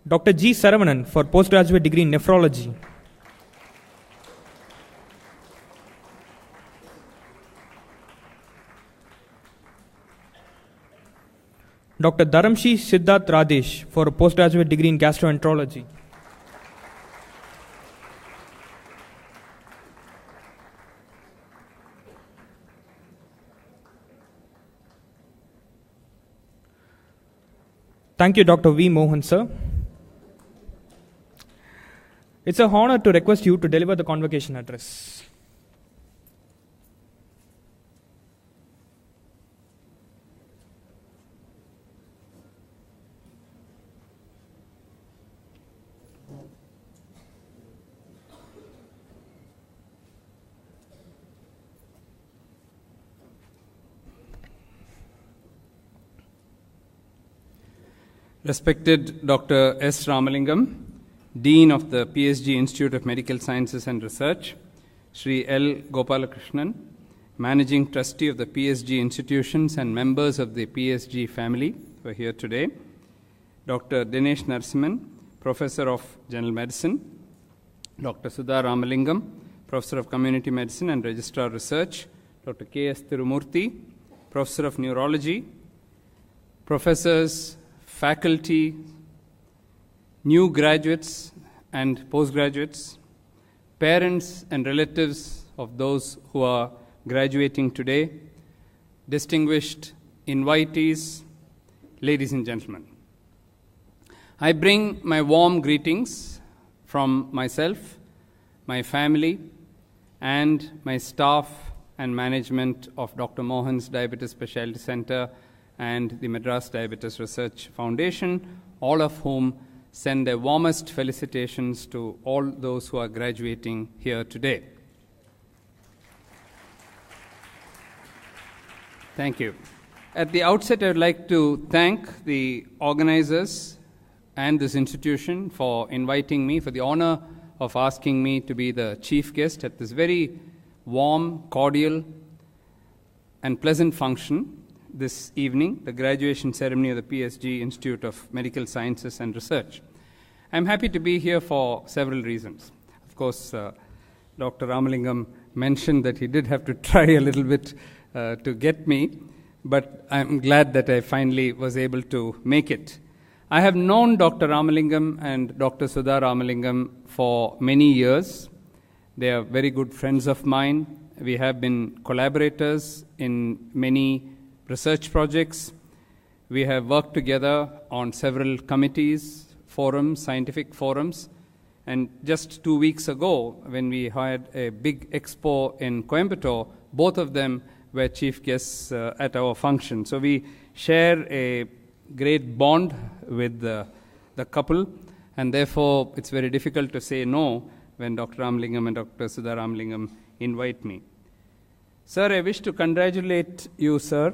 [SPEAKER 2] Dr. G. Saravanan for postgraduate degree in nephrology. Dr. Dharamshi Siddharth Radesh for a postgraduate degree in gastroenterology. Thank you, Dr. V. Mohan, sir. It's an honor to request you to deliver the convocation address.
[SPEAKER 7] Respected Dr. S. Ramalingam, Dean of the Psg Institute of Medical Sciences and Research, Sri L. Gopalakrishnan, Managing Trustee of the Psg institutions and members of the Psg family who are here today, Dr. Dinesh Narasimhan, Professor of General Medicine, Dr. Sudha Ramalingam, Professor of Community Medicine and Registrar Research, Dr. K.S. Tirumurthy, Professor of Neurology, professors, faculty, new graduates and postgraduates, parents and relatives of those who are graduating today, distinguished invitees, ladies and gentlemen. I bring my warm greetings from myself, my family, and my staff and management of Dr. Mohan's Diabetes Specialty Center and the Madras Diabetes Research Foundation, all of whom send their warmest felicitations to all those who are graduating here today. Thank you. At the outset, I would like to thank the organizers and this institution for inviting me, for the honor of asking me to be the chief guest at this very warm, cordial, and pleasant function this evening, the graduation ceremony of the Psg Institute of Medical Sciences and Research. I'm happy to be here for several reasons. Of course, Dr. Ramalingam mentioned that he did have to try a little bit to get me, but I'm glad that I finally was able to make it. I have known Dr. Ramalingam and Dr. Sudha Ramalingam for many years. They are very good friends of mine. We have been collaborators in many research projects. We have worked together on several committees, forums, scientific forums. And just 2 weeks ago, when we had a big expo in Coimbatore, both of them were chief guests at our function. So we share a great bond with the couple, and therefore it's very difficult to say no when Dr. Ramalingam and Dr. Sudha Ramalingam invite me. Sir, I wish to congratulate you, sir,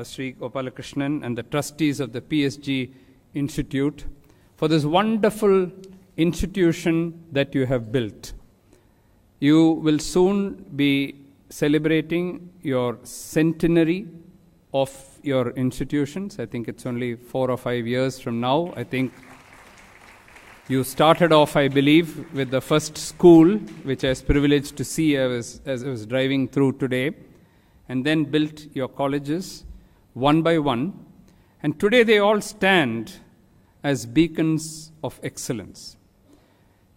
[SPEAKER 7] Sri Gopalakrishnan, and the trustees of the Psg Institute for this wonderful institution that you have built. You will soon be celebrating your centenary of your institutions. I think it's only 4 or 5 years from now. I think you started off, I believe, with the first school, which I was privileged to see as I was driving through today, and then built your colleges one by one. And today they all stand as beacons of excellence.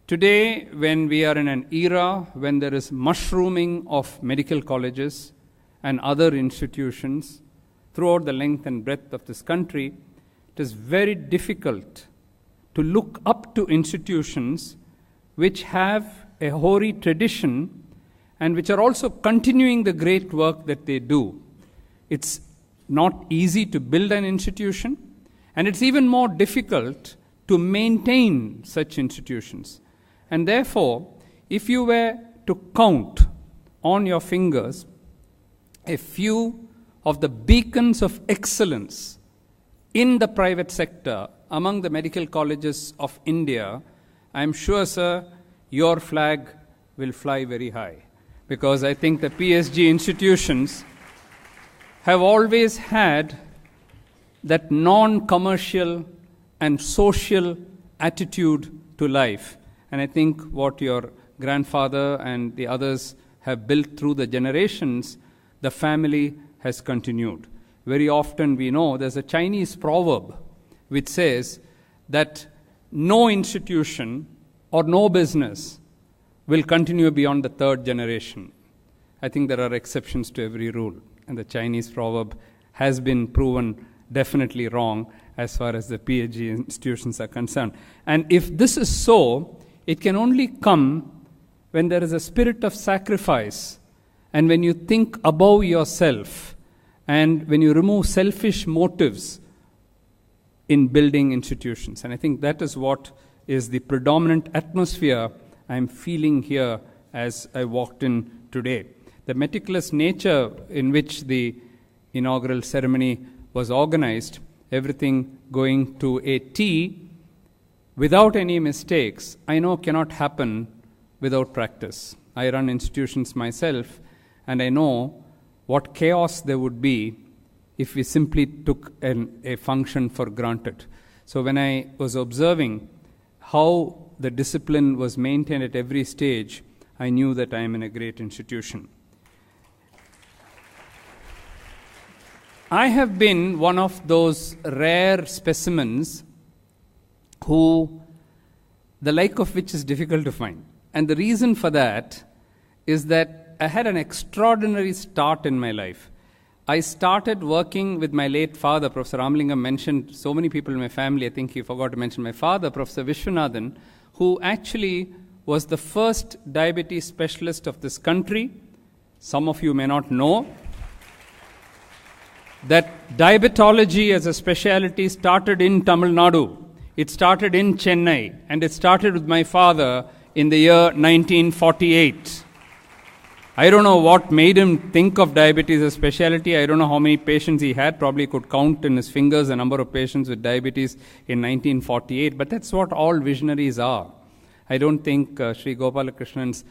[SPEAKER 7] Today, when we are in an era when there is mushrooming of medical colleges and other institutions throughout the length and breadth of this country, it is very difficult to look up to institutions which have a hoary tradition and which are also continuing the great work that they do. It's not easy to build an institution, and it's even more difficult to maintain such institutions. And therefore, if you were to count on your fingers a few of the beacons of excellence in the private sector among the medical colleges of India, I'm sure, sir, your flag will fly very high. Because I think the Psg institutions have always had that non-commercial and social attitude to life. And I think what your grandfather and the others have built through the generations, the family has continued. Very often we know there's a Chinese proverb which says that no institution or no business will continue beyond the 3rd generation. I think there are exceptions to every rule, and the Chinese proverb has been proven definitely wrong as far as the Psg institutions are concerned. And if this is so, it can only come when there is a spirit of sacrifice, and when you think above yourself, and when you remove selfish motives in building institutions. And I think that is what is the predominant atmosphere I'm feeling here as I walked in today. The meticulous nature in which the inaugural ceremony was organized, everything going to a T, without any mistakes, I know cannot happen without practice. I run institutions myself, and I know what chaos there would be if we simply took a function for granted. So when I was observing how the discipline was maintained at every stage, I knew that I am in a great institution. I have been one of those rare specimens who the like of which is difficult to find. And the reason for that is that I had an extraordinary start in my life. I started working with my late father. Professor Ramalingam mentioned so many people in my family. I think he forgot to mention my father, Professor Vishwanathan, who actually was the first diabetes specialist of this country. Some of you may not know that diabetology as a specialty started in Tamil Nadu. It started in Chennai, and it started with my father in the year 1948. I don't know what made him think of diabetes as a specialty. I don't know how many patients he had. Probably could count in his fingers the number of patients with diabetes in 1948. But that's what all visionaries are. I don't think Sri Gopalakrishnan's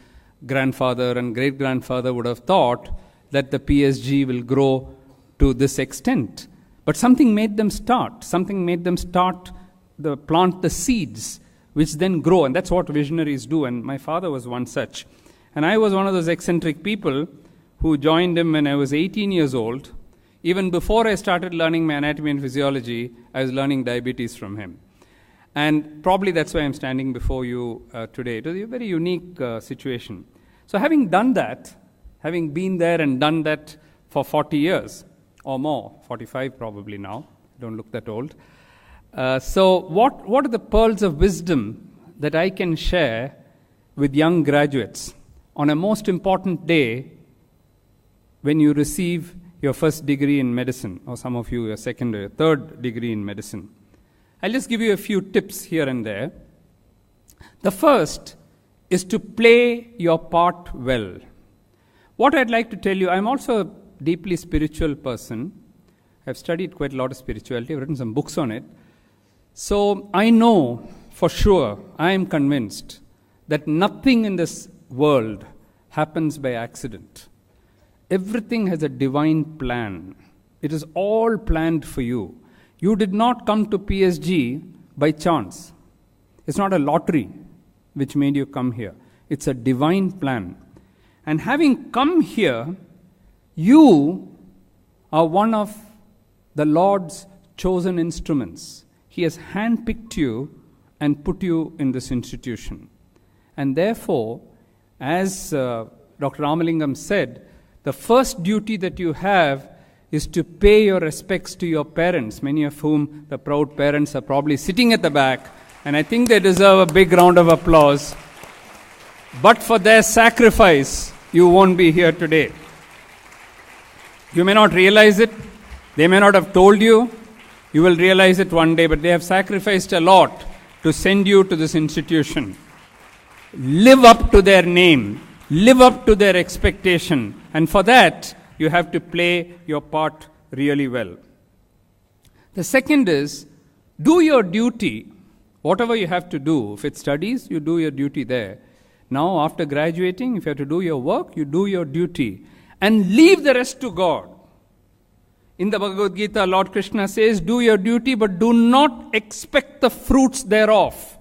[SPEAKER 7] grandfather and great-grandfather would have thought that the PSG will grow to this extent. But something made them start. Something made them plant the seeds, which then grow. And that's what visionaries do. And my father was one such. And I was one of those eccentric people who joined him when I was 18 years old. Even before I started learning my anatomy and physiology, I was learning diabetes from him. And probably that's why I'm standing before you today. It was a very unique situation. So having done that, having been there and done that for 40 years or more, 45 probably now, don't look that old. So what are the pearls of wisdom that I can share with young graduates on a most important day when you receive your first degree in medicine, or some of you your second or third degree in medicine? I'll just give you a few tips here and there. The first is to play your part well. What I'd like to tell you, I'm also a deeply spiritual person. I've studied quite a lot of spirituality. I've written some books on it. So I know for sure, I am convinced that nothing in this world happens by accident. Everything has a divine plan. It is all planned for you. You did not come to PSG by chance. It's not a lottery which made you come here. It's a divine plan. And having come here, you are one of the Lord's chosen instruments. He has handpicked you and put you in this institution. And therefore, as Dr. Ramalingam said, the first duty that you have is to pay your respects to your parents, many of whom the proud parents are probably sitting at the back, and I think they deserve a big round of applause. But for their sacrifice, you won't be here today. You may not realize it. They may not have told you. You will realize it one day, but they have sacrificed a lot to send you to this institution. Live up to their name. Live up to their expectation. And for that, you have to play your part really well. The second is, do your duty. Whatever you have to do. If it's studies, you do your duty there. Now, after graduating, if you have to do your work, you do your duty. And leave the rest to God. In the Bhagavad Gita, Lord Krishna says, do your duty, but do not expect the fruits thereof.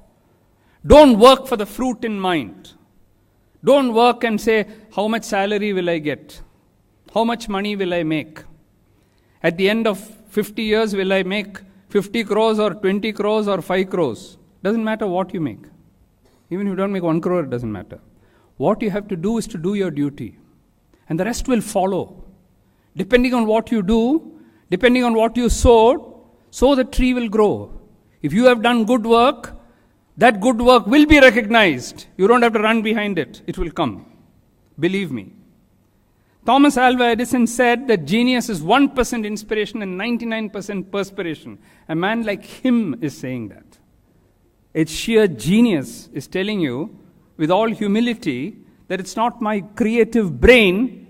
[SPEAKER 7] Don't work for the fruit in mind. Don't work and say, how much salary will I get? How much money will I make? At the end of 50 years, will I make 50 crores or 20 crores or 5 crores? Doesn't matter what you make. Even if you don't make 1 crore, it doesn't matter. What you have to do is to do your duty. And the rest will follow. Depending on what you do, depending on what you sowed, so the tree will grow. If you have done good work, that good work will be recognized. You don't have to run behind it. It will come. Believe me. Thomas Alva Edison said that genius is 1% inspiration and 99% perspiration. A man like him is saying that. It's sheer genius is telling you, with all humility, that it's not my creative brain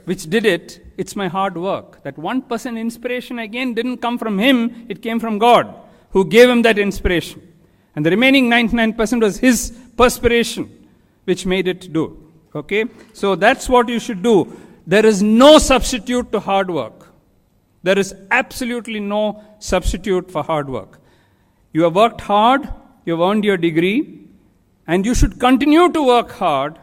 [SPEAKER 7] which did it, it's my hard work. That 1% inspiration again didn't come from him, it came from God, who gave him that inspiration. And the remaining 99% was his perspiration, which made it do. Okay? So that's what you should do. There is no substitute to hard work. There is absolutely no substitute for hard work. You have worked hard, you have earned your degree, and you should continue to work hard.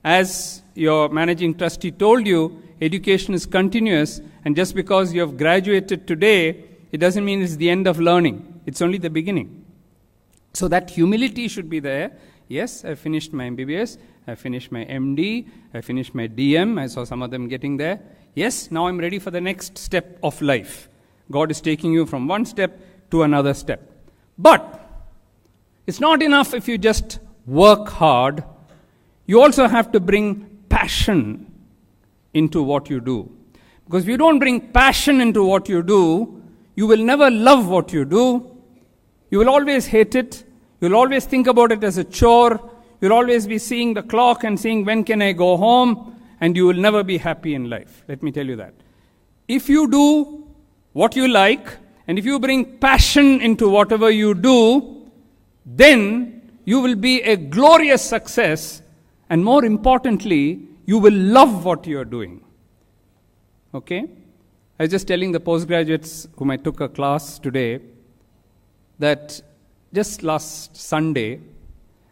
[SPEAKER 7] As your managing trustee told you, education is continuous, and just because you have graduated today, it doesn't mean it's the end of learning. It's only the beginning. So that humility should be there. Yes, I finished my MBBS, I finished my MD, I finished my DM, I saw some of them getting there. Yes, now I'm ready for the next step of life. God is taking you from one step to another step. But it's not enough if you just work hard. You also have to bring passion into what you do. Because if you don't bring passion into what you do, you will never love what you do. You will always hate it. You'll always think about it as a chore. You'll always be seeing the clock and saying, when can I go home? And you will never be happy in life. Let me tell you that. If you do what you like, and if you bring passion into whatever you do, then you will be a glorious success. And more importantly, you will love what you are doing. Okay? I was just telling the postgraduates whom I took a class today that just last Sunday,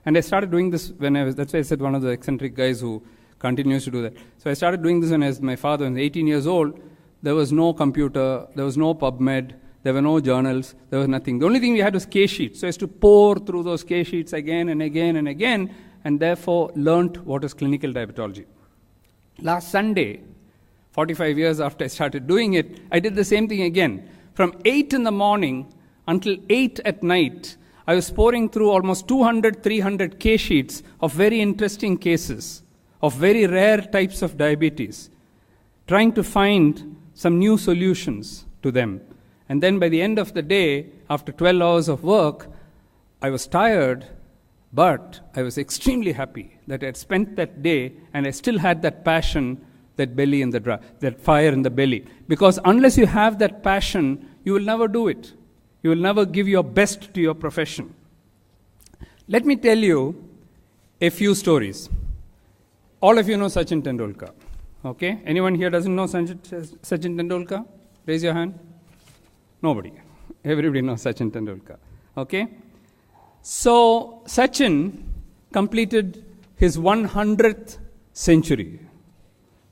[SPEAKER 7] and I started doing this that's why I said one of the eccentric guys who continues to do that. So I started doing this when my father was 18 years old. There was no computer, there was no PubMed, there were no journals, there was nothing. The only thing we had was case sheets. So I used to pour through those case sheets again and again and again, and therefore learnt what is clinical diabetology. Last Sunday, 45 years after I started doing it, I did the same thing again. From 8 in the morning until 8 at night, I was pouring through almost 200, 300 case sheets of very interesting cases, of very rare types of diabetes, trying to find some new solutions to them. And then by the end of the day, after 12 hours of work, I was tired, but I was extremely happy that I had spent that day and I still had that passion, that belly in that fire in the belly. Because unless you have that passion, you will never do it. You will never give your best to your profession. Let me tell you a few stories. All of you know Sachin Tendulkar. Okay? Anyone here doesn't know Sachin Tendulkar? Raise your hand. Nobody. Everybody knows Sachin Tendulkar. Okay? So, Sachin completed his 100th century.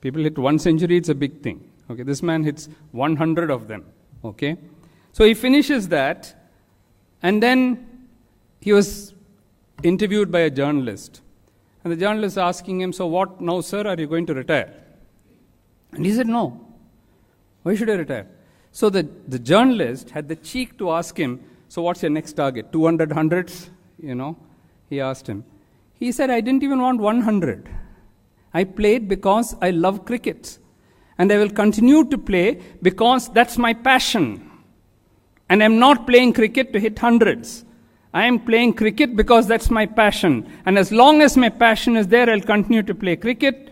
[SPEAKER 7] People hit 1 century, it's a big thing. Okay, this man hits 100 of them. Okay? So he finishes that, and then he was interviewed by a journalist. And the journalist asking him, so what now, sir, are you going to retire? And he said, no. Why should I retire? So the journalist had the cheek to ask him, so what's your next target? 200 hundreds? He asked him. He said, I didn't even want 100. I played because I love cricket. And I will continue to play because that's my passion. And I'm not playing cricket to hit hundreds. I am playing cricket because that's my passion. And as long as my passion is there, I'll continue to play cricket.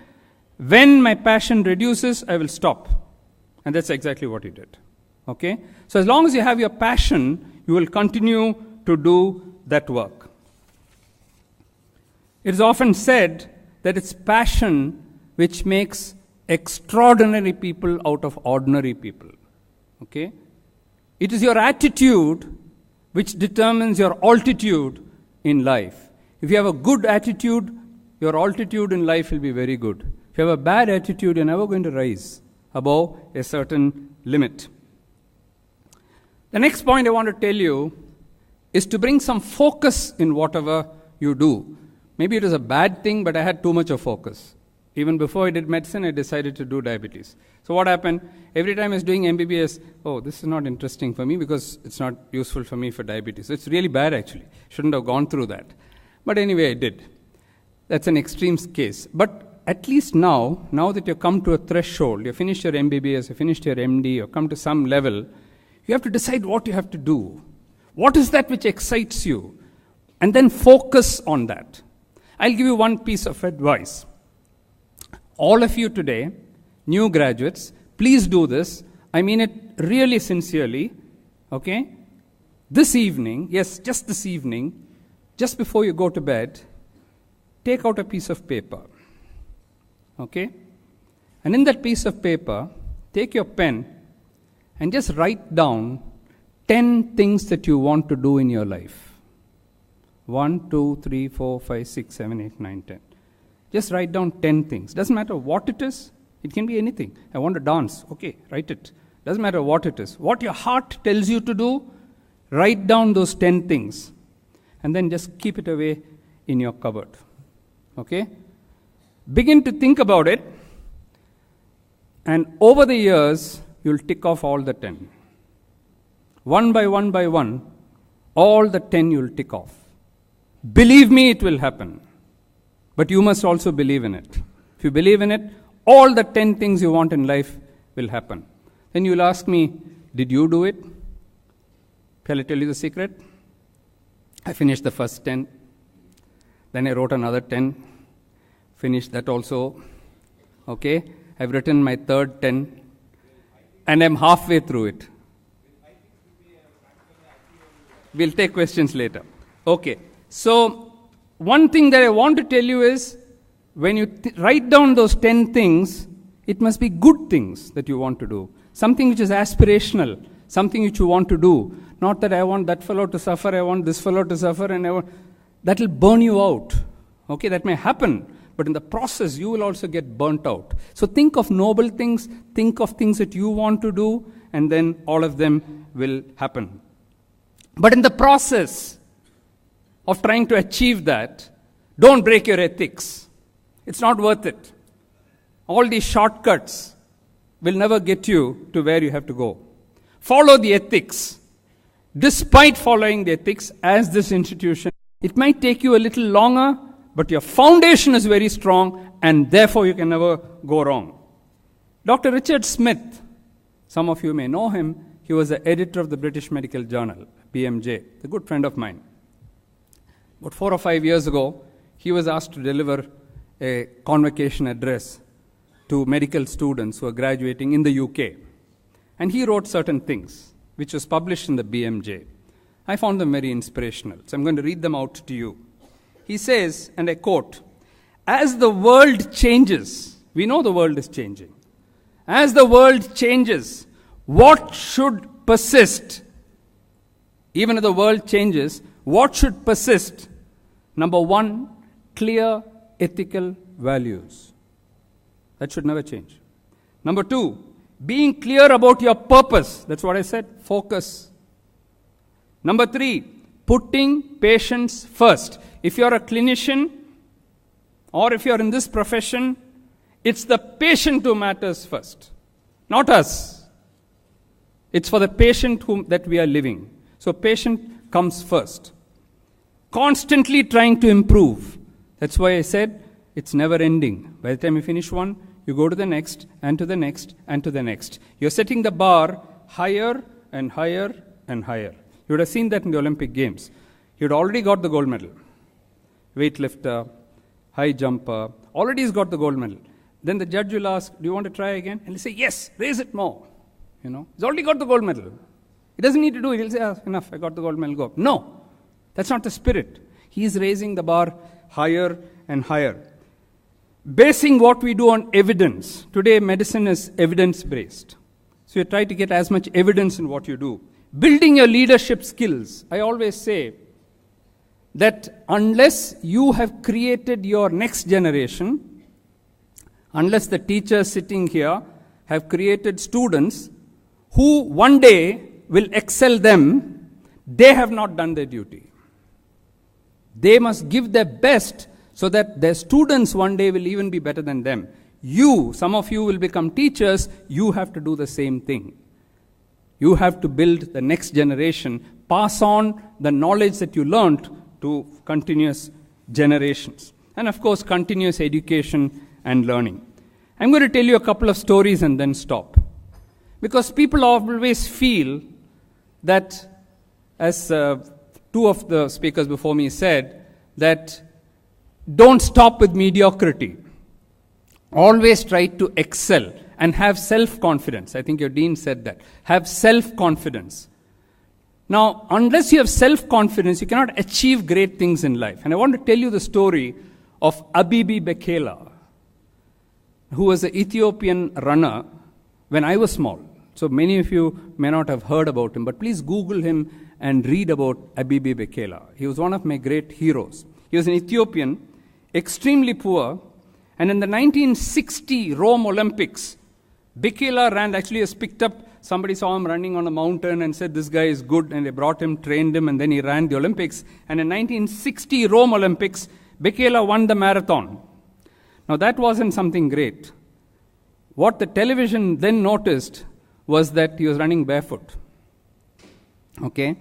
[SPEAKER 7] When my passion reduces, I will stop. And that's exactly what he did. Okay? So as long as you have your passion, you will continue to do that work. It is often said that it's passion which makes extraordinary people out of ordinary people. Okay? It is your attitude which determines your altitude in life. If you have a good attitude, your altitude in life will be very good. If you have a bad attitude, you're never going to rise above a certain limit. The next point I want to tell you is to bring some focus in whatever you do. Maybe it was a bad thing, but I had too much of focus. Even before I did medicine, I decided to do diabetes. So what happened? Every time I was doing MBBS, this is not interesting for me because it's not useful for me for diabetes. So it's really bad actually. Shouldn't have gone through that. But anyway, I did. That's an extreme case. But at least now that you've come to a threshold, you've finished your MBBS, you've finished your MD, you've come to some level, you have to decide what you have to do. What is that which excites you? And then focus on that. I'll give you one piece of advice. All of you today, new graduates, please do this. I mean it really sincerely. Okay? this evening, yes, just this evening, just before you go to bed, take out a piece of paper. Okay? And in that piece of paper, take your pen and just write down 10 things that you want to do in your life. 1, 2, 3, 4, 5, 6, 7, 8, 9, 10. Just write down 10 things. Doesn't matter what it is. It can be anything. I want to dance. Okay, write it. Doesn't matter what it is. What your heart tells you to do, write down those 10 things. And then just keep it away in your cupboard. Okay? Begin to think about it. And over the years, you'll tick off all the 10. One by one, all the 10 you'll tick off. Believe me, it will happen. But you must also believe in it. If you believe in it, all the 10 things you want in life will happen. Then you'll ask me, did you do it? Shall I tell you the secret? I finished the first 10. Then I wrote another 10. Finished that also. Okay? I've written my third 10. And I'm halfway through it. We'll take questions later. Okay. So, one thing that I want to tell you is, when you write down those 10 things, it must be good things that you want to do. Something which is aspirational. Something which you want to do. Not that I want that fellow to suffer, I want this fellow to suffer, and that will burn you out. Okay, that may happen. But in the process, you will also get burnt out. So think of noble things, think of things that you want to do, and then all of them will happen. But in the process of trying to achieve that, don't break your ethics. It's not worth it. All these shortcuts will never get you to where you have to go. Follow the ethics. Despite following the ethics, as this institution, it might take you a little longer, but your foundation is very strong, and therefore you can never go wrong. Dr. Richard Smith, some of you may know him, he was the editor of the British Medical Journal, BMJ, a good friend of mine. About 4 or 5 years ago, he was asked to deliver a convocation address to medical students who are graduating in the UK. And he wrote certain things, which was published in the BMJ. I found them very inspirational, so I'm going to read them out to you. He says, and I quote, "As the world changes," we know the world is changing. "As the world changes, what should persist?" Even if the world changes, what should persist? Number 1, clear ethical values. That should never change. Number 2, being clear about your purpose. That's what I said, focus. Number 3, putting patients first. If you're a clinician, or if you're in this profession, it's the patient who matters first, not us. It's for the patient that we are living. So patient comes first. Constantly trying to improve. That's why I said it's never ending. By the time you finish one, you go to the next, and to the next, and to the next. You're setting the bar higher and higher and higher. You would have seen that in the Olympic Games. You'd already got the gold medal. Weightlifter, high jumper, already he's got the gold medal. Then the judge will ask, do you want to try again? And he'll say, yes, raise it more. He's already got the gold medal. He doesn't need to do it. He'll say, enough, I got the gold medal, go. No, that's not the spirit. He's raising the bar higher and higher. Basing what we do on evidence. Today, medicine is evidence-based. So you try to get as much evidence in what you do. Building your leadership skills. I always say that unless you have created your next generation, unless the teachers sitting here have created students who one day will excel them, they have not done their duty. They must give their best so that their students one day will even be better than them. Some of you will become teachers, you have to do the same thing. You have to build the next generation, pass on the knowledge that you learned to continuous generations. And of course, continuous education and learning. I'm going to tell you a couple of stories and then stop. Because people always feel that, as 2 of the speakers before me said, that don't stop with mediocrity. Always try to excel and have self-confidence. I think your dean said that. Have self-confidence. Now, unless you have self-confidence, you cannot achieve great things in life. And I want to tell you the story of Abibi Bekela, who was an Ethiopian runner when I was small. So many of you may not have heard about him, but please Google him and read about Abibi Bekela. He was one of my great heroes. He was an Ethiopian, extremely poor, and in the 1960 Rome Olympics, Bekela ran, actually was picked up, somebody saw him running on a mountain and said, this guy is good, and they brought him, trained him, and then he ran the Olympics. And in 1960 Rome Olympics, Bekela won the marathon. Now that wasn't something great. What the television then noticed was that he was running barefoot. Okay?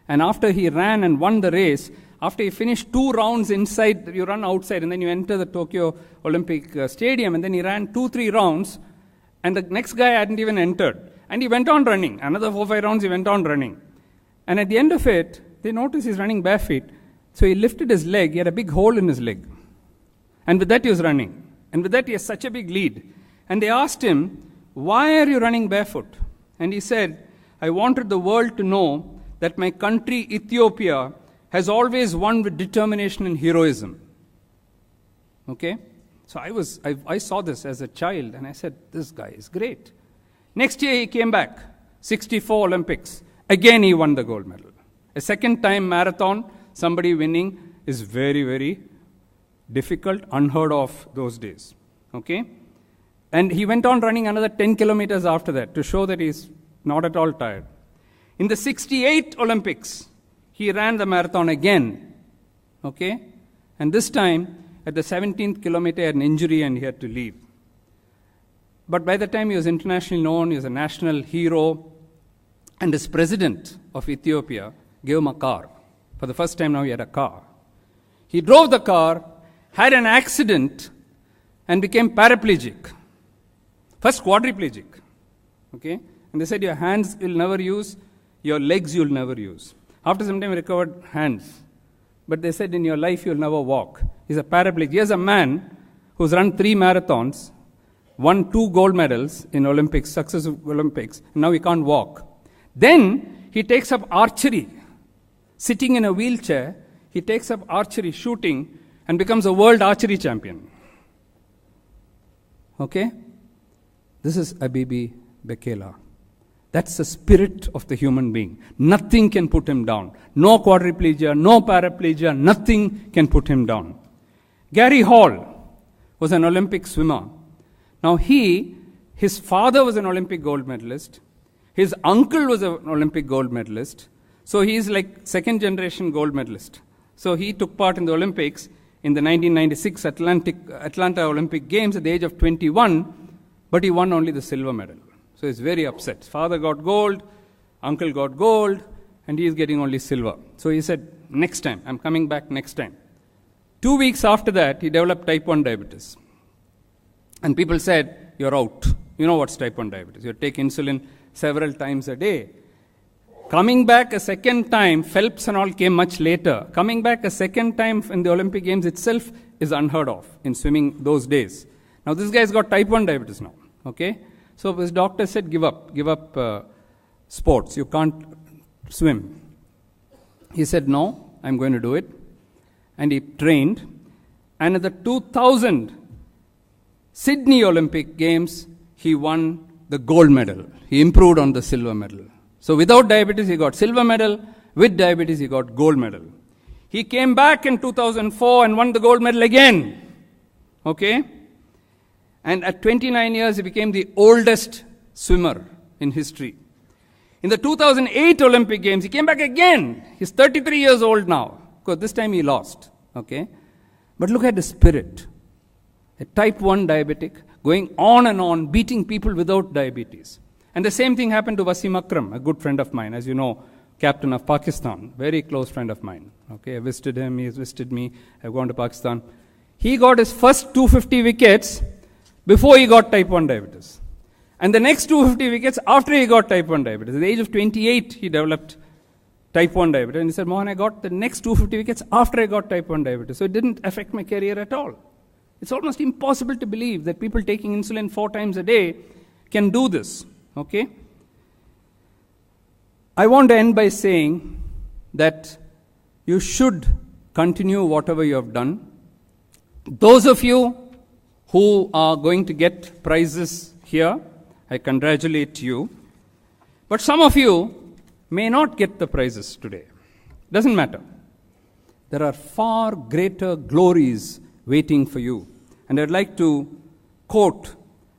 [SPEAKER 7] And after he ran and won the race, after he finished 2 rounds inside, you run outside and then you enter the Tokyo Olympic Stadium, and then he ran 2-3 rounds, and the next guy hadn't even entered. And he went on running. Another 4-5 rounds he went on running. And at the end of it, they noticed he's running barefoot. So he lifted his leg, he had a big hole in his leg. And with that he was running. And with that he has such a big lead. And they asked him, why are you running barefoot? And he said, I wanted the world to know that my country, Ethiopia, has always won with determination and heroism. Okay? So I saw this as a child, and I said, this guy is great. Next year he came back, 64 Olympics. Again he won the gold medal. A second time marathon, somebody winning is very, very difficult, unheard of those days. Okay? And he went on running another 10 kilometers after that to show that he's not at all tired. In the 68 Olympics, he ran the marathon again. Okay? And this time, at the 17th kilometer, he had an injury and he had to leave. But by the time he was internationally known, he was a national hero. And as president of Ethiopia, gave him a car. For the first time now he had a car. He drove the car, had an accident, and became paraplegic. First quadriplegic. Okay? And they said your hands you'll never use, your legs you'll never use. After some time he recovered hands. But they said in your life you'll never walk. He's a paraplegic. Here's a man who's run 3 marathons, won 2 gold medals in Olympics, successive Olympics, and now he can't walk. Then he takes up archery. Sitting in a wheelchair, he takes up archery, shooting, and becomes a world archery champion. Okay? This is Abibi Bekela. That's the spirit of the human being. Nothing can put him down. No quadriplegia, no paraplegia, nothing can put him down. Gary Hall was an Olympic swimmer. Now his father was an Olympic gold medalist. His uncle was an Olympic gold medalist. So he is like second generation gold medalist. So he took part in the Olympics in the 1996 Atlanta Olympic Games at the age of 21, but he won only the silver medal. So he's very upset. Father got gold, uncle got gold, and he is getting only silver. So he said, next time, I'm coming back next time. 2 weeks after that, he developed type 1 diabetes. And people said, you're out. You know what's type 1 diabetes. You take insulin several times a day. Coming back a second time, Phelps and all came much later. Coming back a second time in the Olympic Games itself is unheard of in swimming those days. Now this guy's got type 1 diabetes now. Okay? So his doctor said, give up sports. You can't swim. He said, no, I'm going to do it. And he trained. And at the 2000 Sydney Olympic Games, he won the gold medal. He improved on the silver medal. So without diabetes, he got silver medal. With diabetes, he got gold medal. He came back in 2004 and won the gold medal again. Okay? And at 29 years, he became the oldest swimmer in history. In the 2008 Olympic Games, he came back again. He's 33 years old now. Because this time he lost. Okay? But look at the spirit. A type 1 diabetic, going on, beating people without diabetes. And the same thing happened to Wasim Akram, a good friend of mine, as you know, captain of Pakistan, very close friend of mine. Okay, I visited him, he has visited me, I've gone to Pakistan. He got his first 250 wickets before he got type 1 diabetes. And the next 250 wickets after he got type 1 diabetes. At the age of 28, he developed type 1 diabetes. And he said, Mohan, I got the next 250 wickets after I got type 1 diabetes. So it didn't affect my career at all. It's almost impossible to believe that people taking insulin 4 times a day can do this. Okay? I want to end by saying that you should continue whatever you have done. Those of you who are going to get prizes here, I congratulate you. But some of you may not get the prizes today. Doesn't matter. There are far greater glories waiting for you. And I'd like to quote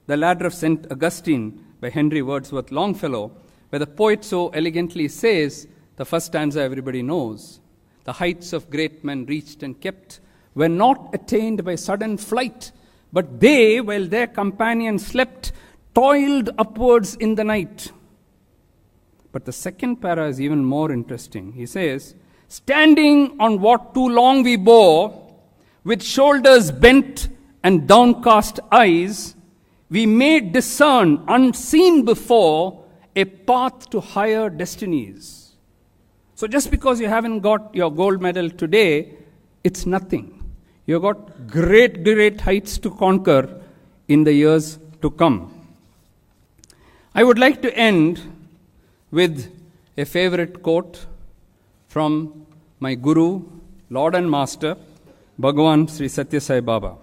[SPEAKER 7] the Ladder of St. Augustine by Henry Wordsworth Longfellow, where the poet so elegantly says, the first stanza everybody knows, the heights of great men reached and kept were not attained by sudden flight, but they, while their companions slept, toiled upwards in the night. But the second para is even more interesting. He says, standing on what too long we bore, with shoulders bent and downcast eyes, we may discern, unseen before, a path to higher destinies. So just because you haven't got your gold medal today, it's nothing. You've got great, great heights to conquer in the years to come. I would like to end with a favorite quote from my Guru, Lord and Master, Bhagavan Sri Satya Sai Baba,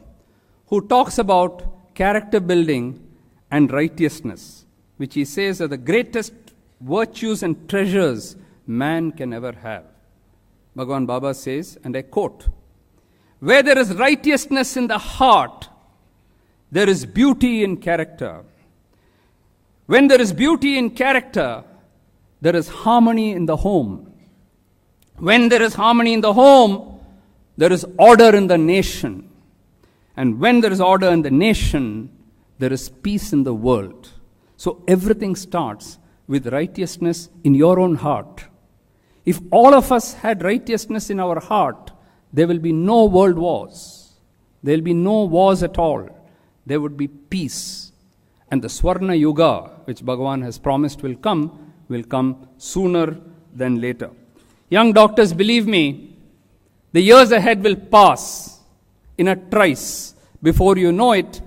[SPEAKER 7] who talks about character building and righteousness, which he says are the greatest virtues and treasures man can ever have. Bhagavan Baba says, and I quote, where there is righteousness in the heart, there is beauty in character. When there is beauty in character, there is harmony in the home. When there is harmony in the home, there is order in the nation. And when there is order in the nation, there is peace in the world. So everything starts with righteousness in your own heart. If all of us had righteousness in our heart, there will be no world wars. There will be no wars at all. There would be peace. And the Swarna Yuga, which Bhagavan has promised will come sooner than later. Young doctors, believe me, the years ahead will pass in a trice. Before you know it,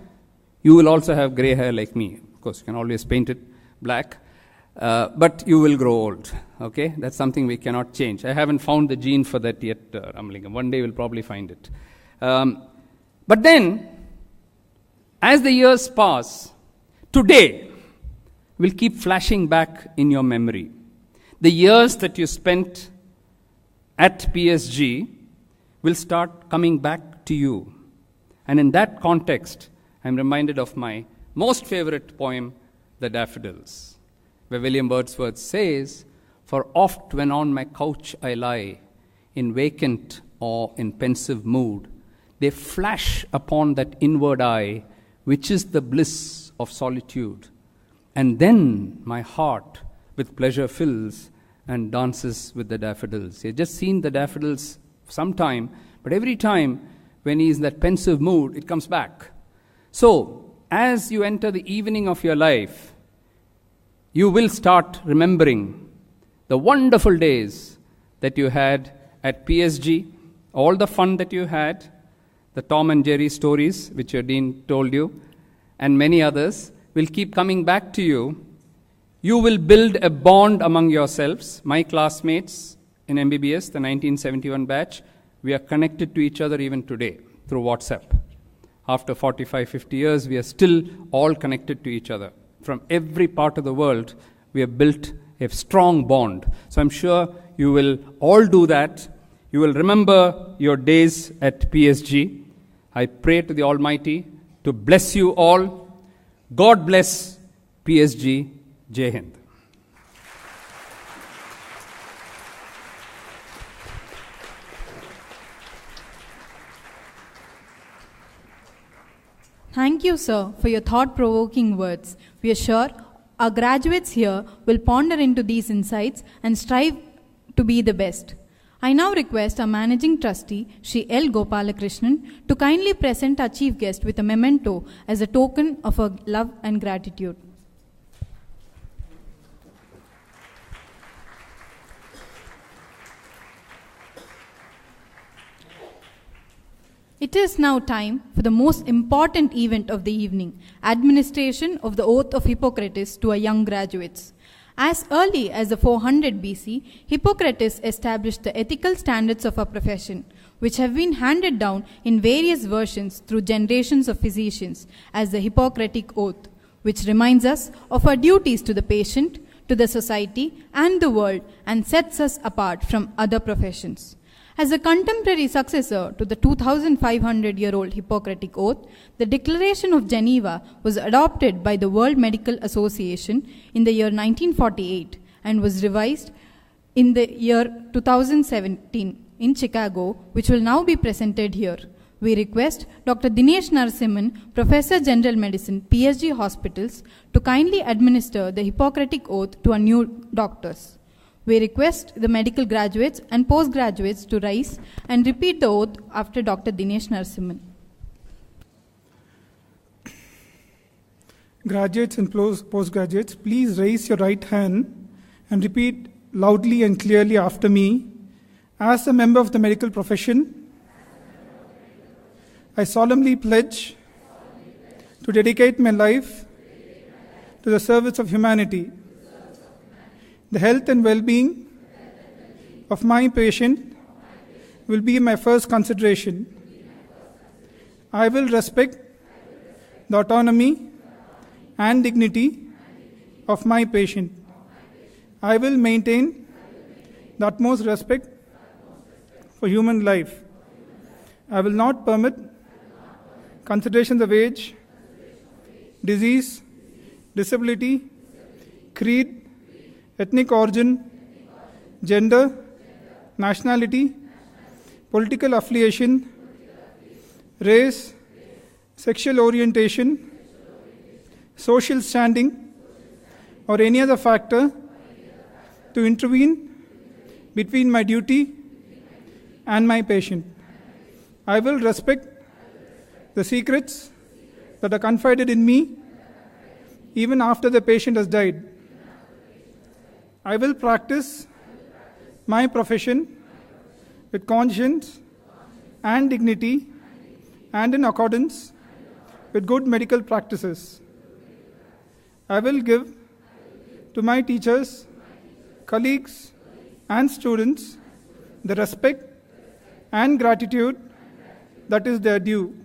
[SPEAKER 7] you will also have gray hair like me. Of course, you can always paint it black. But you will grow old. Okay? That's something we cannot change. I haven't found the gene for that yet, Ramalingam. One day we'll probably find it. But then, as the years pass, today will keep flashing back in your memory. The years that you spent at PSG will start coming back to you. And in that context, I'm reminded of my most favorite poem, The Daffodils, where William Wordsworth says, for oft when on my couch I lie, in vacant or in pensive mood, they flash upon that inward eye, which is the bliss of solitude. And then my heart with pleasure fills and dances with the daffodils. You've just seen the daffodils sometime, but every time when he's in that pensive mood, it comes back. So, as you enter the evening of your life, you will start remembering the wonderful days that you had at PSG, all the fun that you had, the Tom and Jerry stories which your dean told you, and many others will keep coming back to you. You will build a bond among yourselves. My classmates in MBBS, the 1971 batch, we are connected to each other even today through WhatsApp. After 45, 50 years, we are still all connected to each other. From every part of the world, we have built a strong bond. So I'm sure you will all do that. You will remember your days at PSG. I pray to the Almighty to bless you all. God bless PSG. Jai Hind.
[SPEAKER 4] Thank you, sir, for your thought-provoking words. We are sure our graduates here will ponder into these insights and strive to be the best. I now request our Managing Trustee, Shri L. Gopalakrishnan, to kindly present our Chief Guest with a memento as a token of our love and gratitude. It is now time for the most important event of the evening, administration of the Oath of Hippocrates to our young graduates. As early as the 400 BC, Hippocrates established the ethical standards of our profession, which have been handed down in various versions through generations of physicians as the Hippocratic Oath, which reminds us of our duties to the patient, to the society, and the world, and sets us apart from other professions. As a contemporary successor to the 2,500-year-old Hippocratic Oath, the Declaration of Geneva was adopted by the World Medical Association in the year 1948 and was revised in the year 2017 in Chicago, which will now be presented here. We request Dr. Dinesh Narasimhan, Professor General Medicine, Psg Hospitals, to kindly administer the Hippocratic Oath to our new doctors. We request the medical graduates and postgraduates to rise and repeat the oath after Dr. Dinesh Narasimhan.
[SPEAKER 8] Graduates and postgraduates, please raise your right hand and repeat loudly and clearly after me. As a member of the medical profession, I solemnly pledge to dedicate my life to the service of humanity. The health and well-being of my patient will be my first consideration. I will respect the autonomy and dignity of my patient. I will maintain the utmost respect for human life. I will not permit considerations of age, disease, disability, creed, ethnic origin, gender, nationality, political affiliation, race, sexual orientation, social standing, or any other factor to intervene between my duty and my patient. I will respect the secrets that are confided in me even after the patient has died. I will practice my profession with conscience and dignity and in accordance with good medical practices. I will give to my teachers, colleagues, and students the respect and gratitude that is their due.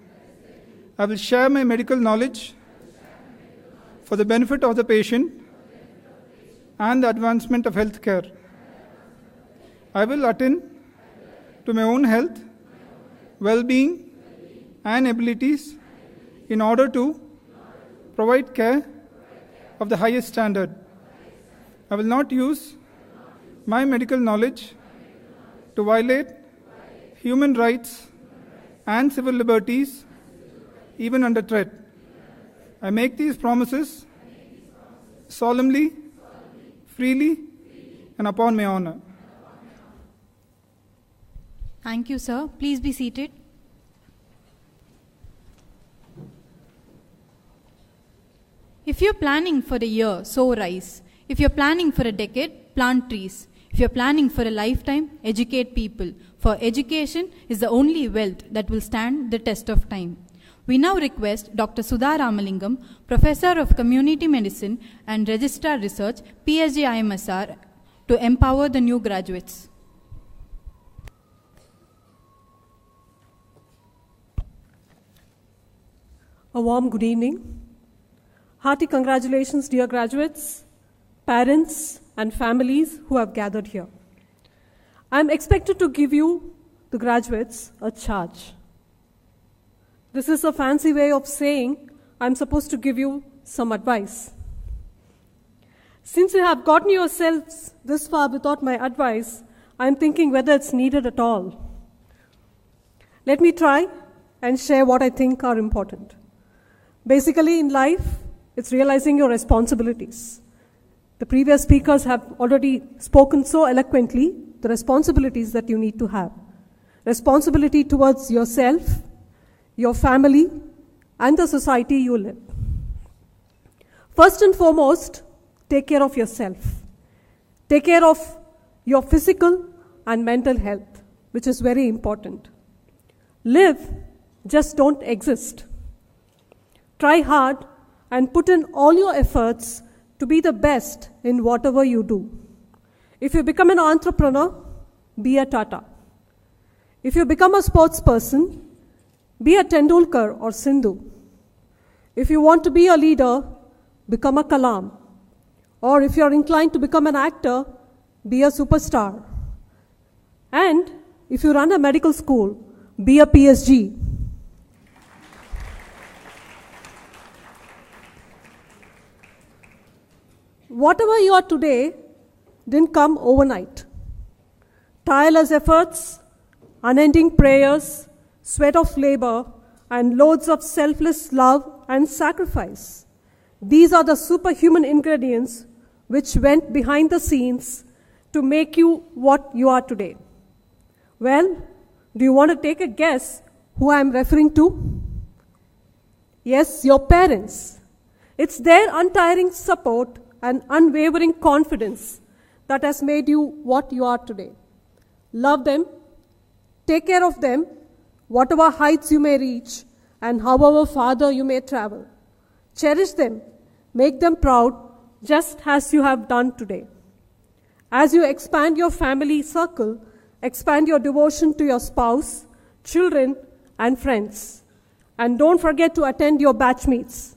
[SPEAKER 8] I will share my medical knowledge for the benefit of the patient and the advancement of healthcare. I will attend to my own health, well-being, and abilities in order to provide care of the highest standard. I will not use my medical knowledge to violate human rights and civil liberties, even under threat. I make these promises solemnly, freely, and upon my honor.
[SPEAKER 4] Thank you, sir. Please be seated. If you're planning for a year, sow rice. If you're planning for a decade, plant trees. If you're planning for a lifetime, educate people. For education is the only wealth that will stand the test of time. We now request Dr. Sudha Ramalingam, Professor of Community Medicine and Registrar Research, Psg Imsr, to empower the new graduates.
[SPEAKER 9] A warm good evening. Hearty congratulations, dear graduates, parents, and families who have gathered here. I am expected to give you, the graduates, a charge. This is a fancy way of saying I'm supposed to give you some advice. Since you have gotten yourselves this far without my advice, I'm thinking whether it's needed at all. Let me try and share what I think are important. Basically, in life, it's realizing your responsibilities. The previous speakers have already spoken so eloquently the responsibilities that you need to have. Responsibility towards yourself, your family, and the society you live. First and foremost, take care of yourself. Take care of your physical and mental health, which is very important. Live, just don't exist. Try hard and put in all your efforts to be the best in whatever you do. If you become an entrepreneur, be a Tata. If you become a sports person, be a Tendulkar or Sindhu. If you want to be a leader, become a Kalam. Or if you're inclined to become an actor, be a superstar. And if you run a medical school, be a Psg. Whatever you are today didn't come overnight. Tireless efforts, unending prayers, sweat of labor, and loads of selfless love and sacrifice. These are the superhuman ingredients which went behind the scenes to make you what you are today. Well, do you want to take a guess who I am referring to? Yes, your parents. It's their untiring support and unwavering confidence that has made you what you are today. Love them, take care of them, whatever heights you may reach, and however farther you may travel. Cherish them, make them proud, just as you have done today. As you expand your family circle, expand your devotion to your spouse, children, and friends. And don't forget to attend your batch meets.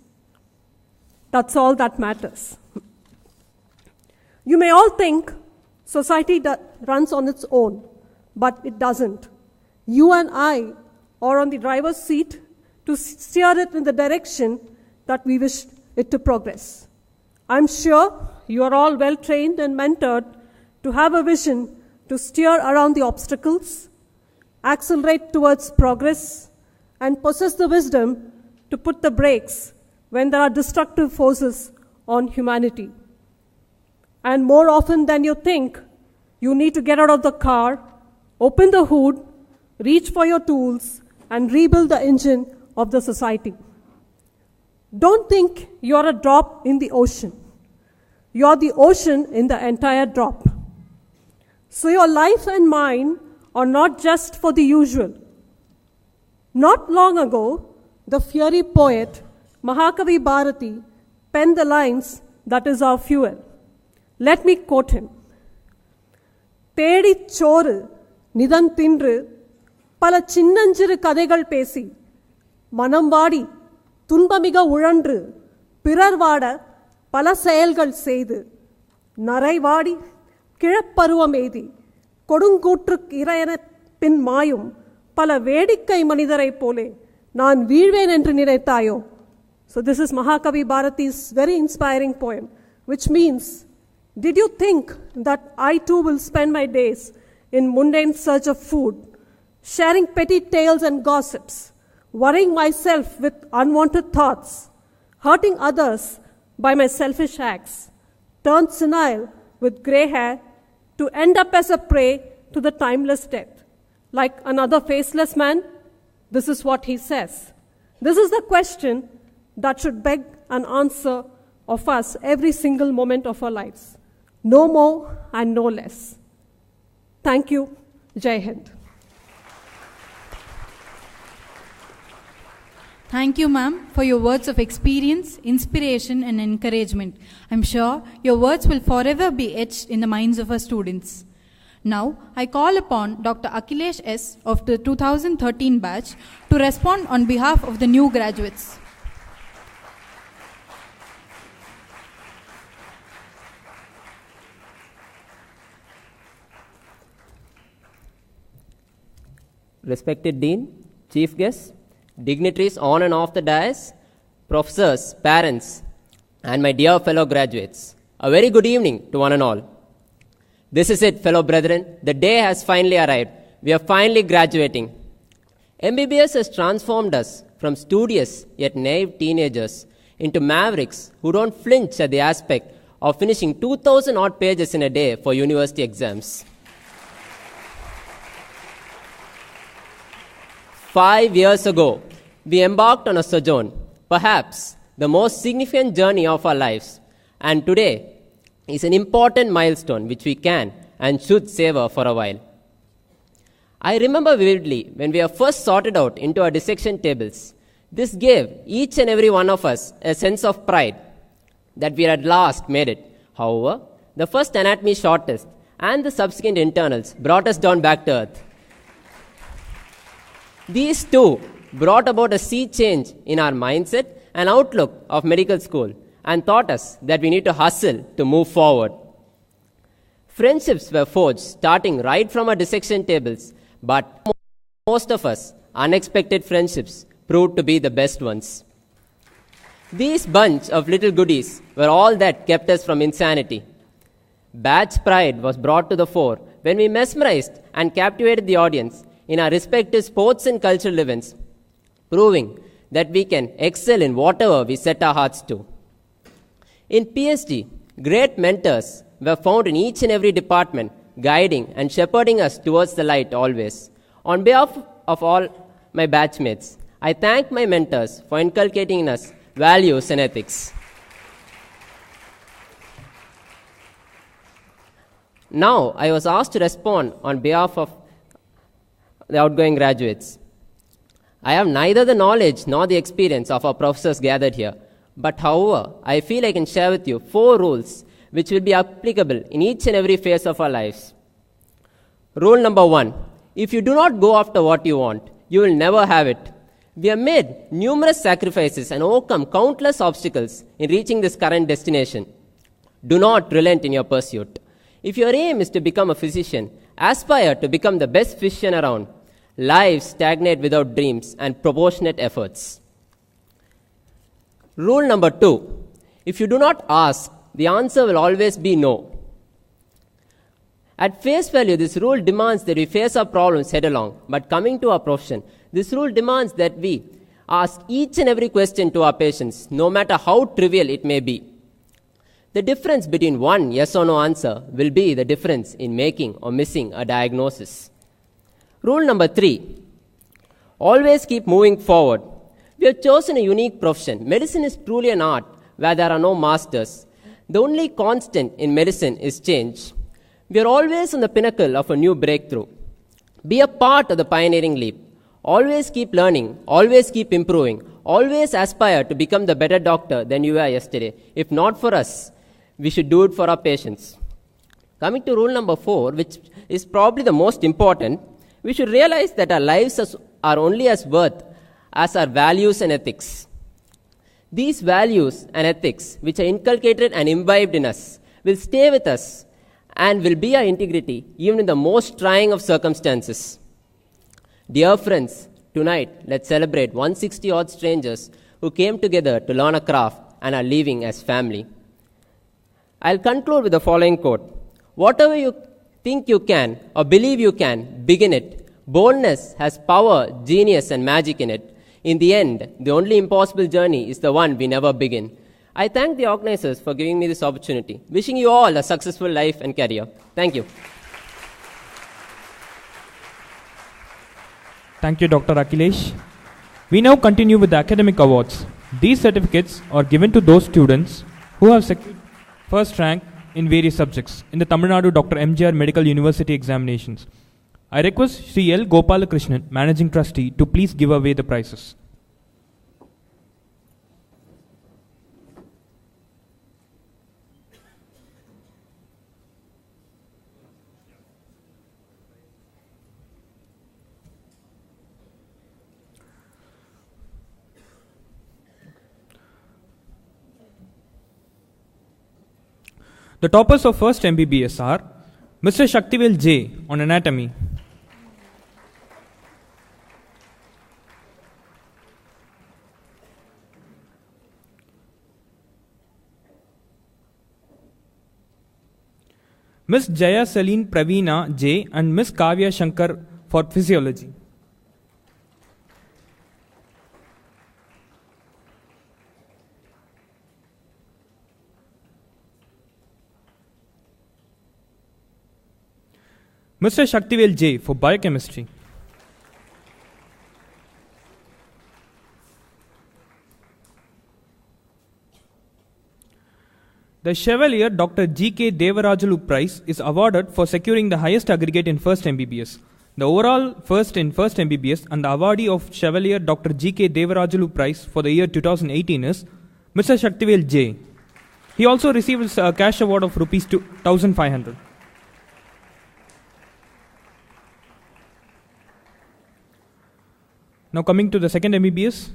[SPEAKER 9] That's all that matters. You may all think society runs on its own, but it doesn't. You and I are on the driver's seat to steer it in the direction that we wish it to progress. I'm sure you are all well trained and mentored to have a vision to steer around the obstacles, accelerate towards progress, and possess the wisdom to put the brakes when there are destructive forces on humanity. And more often than you think, you need to get out of the car, open the hood, reach for your tools, and rebuild the engine of the society. Don't think you're a drop in the ocean. You're the ocean in the entire drop. So your life and mine are not just for the usual. Not long ago, the fiery poet Mahakavi Bharati penned the lines that is our fuel. Let me quote him. தேடிச் சோறு நிதன் தின்று பல சின்னஞ்சிறு கதைகள் பேசி மனம் வாடி துன்பமிக உழன்று பிறர் வாட பல செயல்கள் செய்து நரைவாடி கிழப்பருவம் எய்தி கொடுங்கூற்றுக்கு இறையென பின் மாயும் பல வேடிக்கை மனிதரைப் போலே நான் வீழ்வேன் என்று நினைத்தாயோ. So this is Mahakavi Bharati's very inspiring poem, which means, did you think that I too will spend my days in mundane search of food, sharing petty tales and gossips, worrying myself with unwanted thoughts, hurting others by my selfish acts, turned senile with grey hair to end up as a prey to the timeless death? Like another faceless man? This is what he says. This is the question that should beg an answer of us every single moment of our lives. No more and no less. Thank you. Jai Hind.
[SPEAKER 4] Thank you, ma'am, for your words of experience, inspiration, and encouragement. I'm sure your words will forever be etched in the minds of our students. Now, I call upon Dr. Akhilesh S. of the 2013 batch to respond on behalf of the new graduates.
[SPEAKER 10] Respected Dean, Chief Guests, dignitaries on and off the dais, professors, parents, and my dear fellow graduates, a very good evening to one and all. This is it, fellow brethren. The day has finally arrived. We are finally graduating. MBBS has transformed us from studious yet naive teenagers into mavericks who don't flinch at the aspect of finishing 2,000 odd pages in a day for university exams. 5 years ago, we embarked on a sojourn, perhaps the most significant journey of our lives, and today is an important milestone which we can and should savor for a while. I remember vividly when we were first sorted out into our dissection tables. This gave each and every one of us a sense of pride. that we had at last made it. However, the first anatomy short test and the subsequent internals brought us down back to earth. These two brought about a sea change in our mindset and outlook of medical school and taught us that we need to hustle to move forward. Friendships were forged starting right from our dissection tables, but most of us, unexpected friendships proved to be the best ones. These bunch of little goodies were all that kept us from insanity. Batch pride was brought to the fore when we mesmerized and captivated the audience in our respective sports and cultural events, proving that we can excel in whatever we set our hearts to. In Psg, great mentors were found in each and every department, guiding and shepherding us towards the light always. On behalf of all my batchmates, I thank my mentors for inculcating in us values and ethics. Now, I was asked to respond on behalf of the outgoing graduates. I have neither the knowledge nor the experience of our professors gathered here, but however, I feel I can share with you 4 rules which will be applicable in each and every phase of our lives. Rule number 1, if you do not go after what you want, you will never have it. We have made numerous sacrifices and overcome countless obstacles in reaching this current destination. Do not relent in your pursuit. If your aim is to become a physician, aspire to become the best physician around. Lives stagnate without dreams and proportionate efforts. Rule number 2, if you do not ask, the answer will always be no. At face value, this rule demands that we face our problems head along, but coming to our profession, this rule demands that we ask each and every question to our patients, no matter how trivial it may be. The difference between one yes or no answer will be the difference in making or missing a diagnosis. Rule number 3, always keep moving forward. We have chosen a unique profession. Medicine is truly an art where there are no masters. The only constant in medicine is change. We are always on the pinnacle of a new breakthrough. Be a part of the pioneering leap. Always keep learning, always keep improving, always aspire to become the better doctor than you were yesterday. If not for us, we should do it for our patients. Coming to rule number 4, which is probably the most important, we should realize that our lives are only as worth as our values and ethics. These values and ethics, which are inculcated and imbibed in us, will stay with us and will be our integrity even in the most trying of circumstances. Dear friends, tonight let's celebrate 160 odd strangers who came together to learn a craft and are leaving as family. I'll conclude with the following quote. Whatever you think you can or believe you can, begin it. Boldness has power, genius, and magic in it. In the end, the only impossible journey is the one we never begin. I thank the organizers for giving me this opportunity. Wishing you all a successful life and career. Thank you.
[SPEAKER 2] Thank you, Dr. Akhilesh. We now continue with the academic awards. These certificates are given to those students who have secured first rank in various subjects in the Tamil Nadu Dr. MGR Medical University examinations. I request Sri L. Gopalakrishnan, Managing Trustee, to please give away the prizes. The toppers of first MBBS are Mr. Shaktivel J on anatomy, Miss Jaya Saleen Praveena J and Miss Kavya Shankar for physiology. Mr. Shaktivel J for biochemistry. The Chevalier Dr. G.K. Devarajalu Prize is awarded for securing the highest aggregate in first MBBS. The overall first in first MBBS and the awardee of Chevalier Dr. G.K. Devarajalu Prize for the year 2018 is Mr. Shaktivel J. He also receives a cash award of rupees 1,500. Now coming to the second MBBS,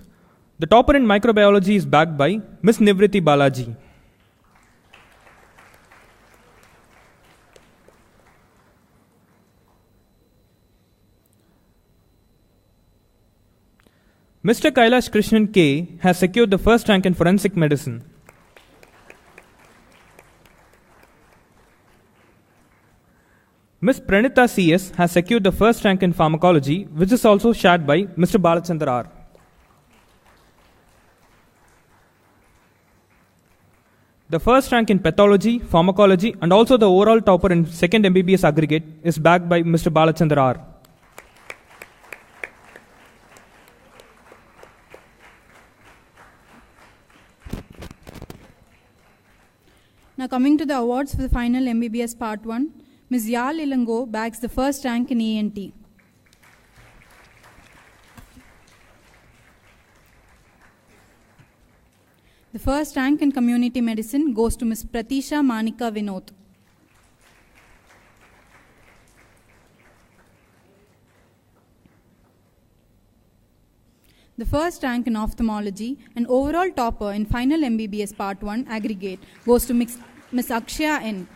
[SPEAKER 2] the topper in microbiology is backed by Miss Nivriti Balaji. Mr. Kailash Krishnan K. has secured the first rank in forensic medicine. Ms. Pranita C.S. has secured the first rank in pharmacology, which is also shared by Mr. Balachandra R. The first rank in pathology, pharmacology, and also the overall topper in second MBBS aggregate is backed by Mr. Balachandra R.
[SPEAKER 4] Now coming to the awards for the final MBBS Part 1, Ms. Yal Ilango bags the first rank in ENT. The first rank in community medicine goes to Ms. Pratisha Manika Vinod. The first rank in ophthalmology and overall topper in final MBBS Part 1 aggregate goes to Ms. Akshaya N.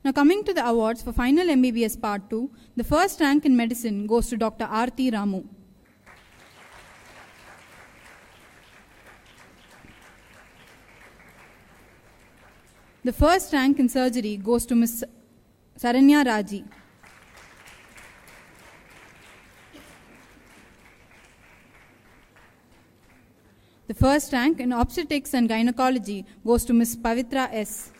[SPEAKER 4] Now coming to the awards for final MBBS Part 2, the first rank in medicine goes to Dr. Aarti Ramu. The first rank in surgery goes to Ms. Saranya Raji. The first rank in obstetrics and gynecology goes to Ms. Pavitra S.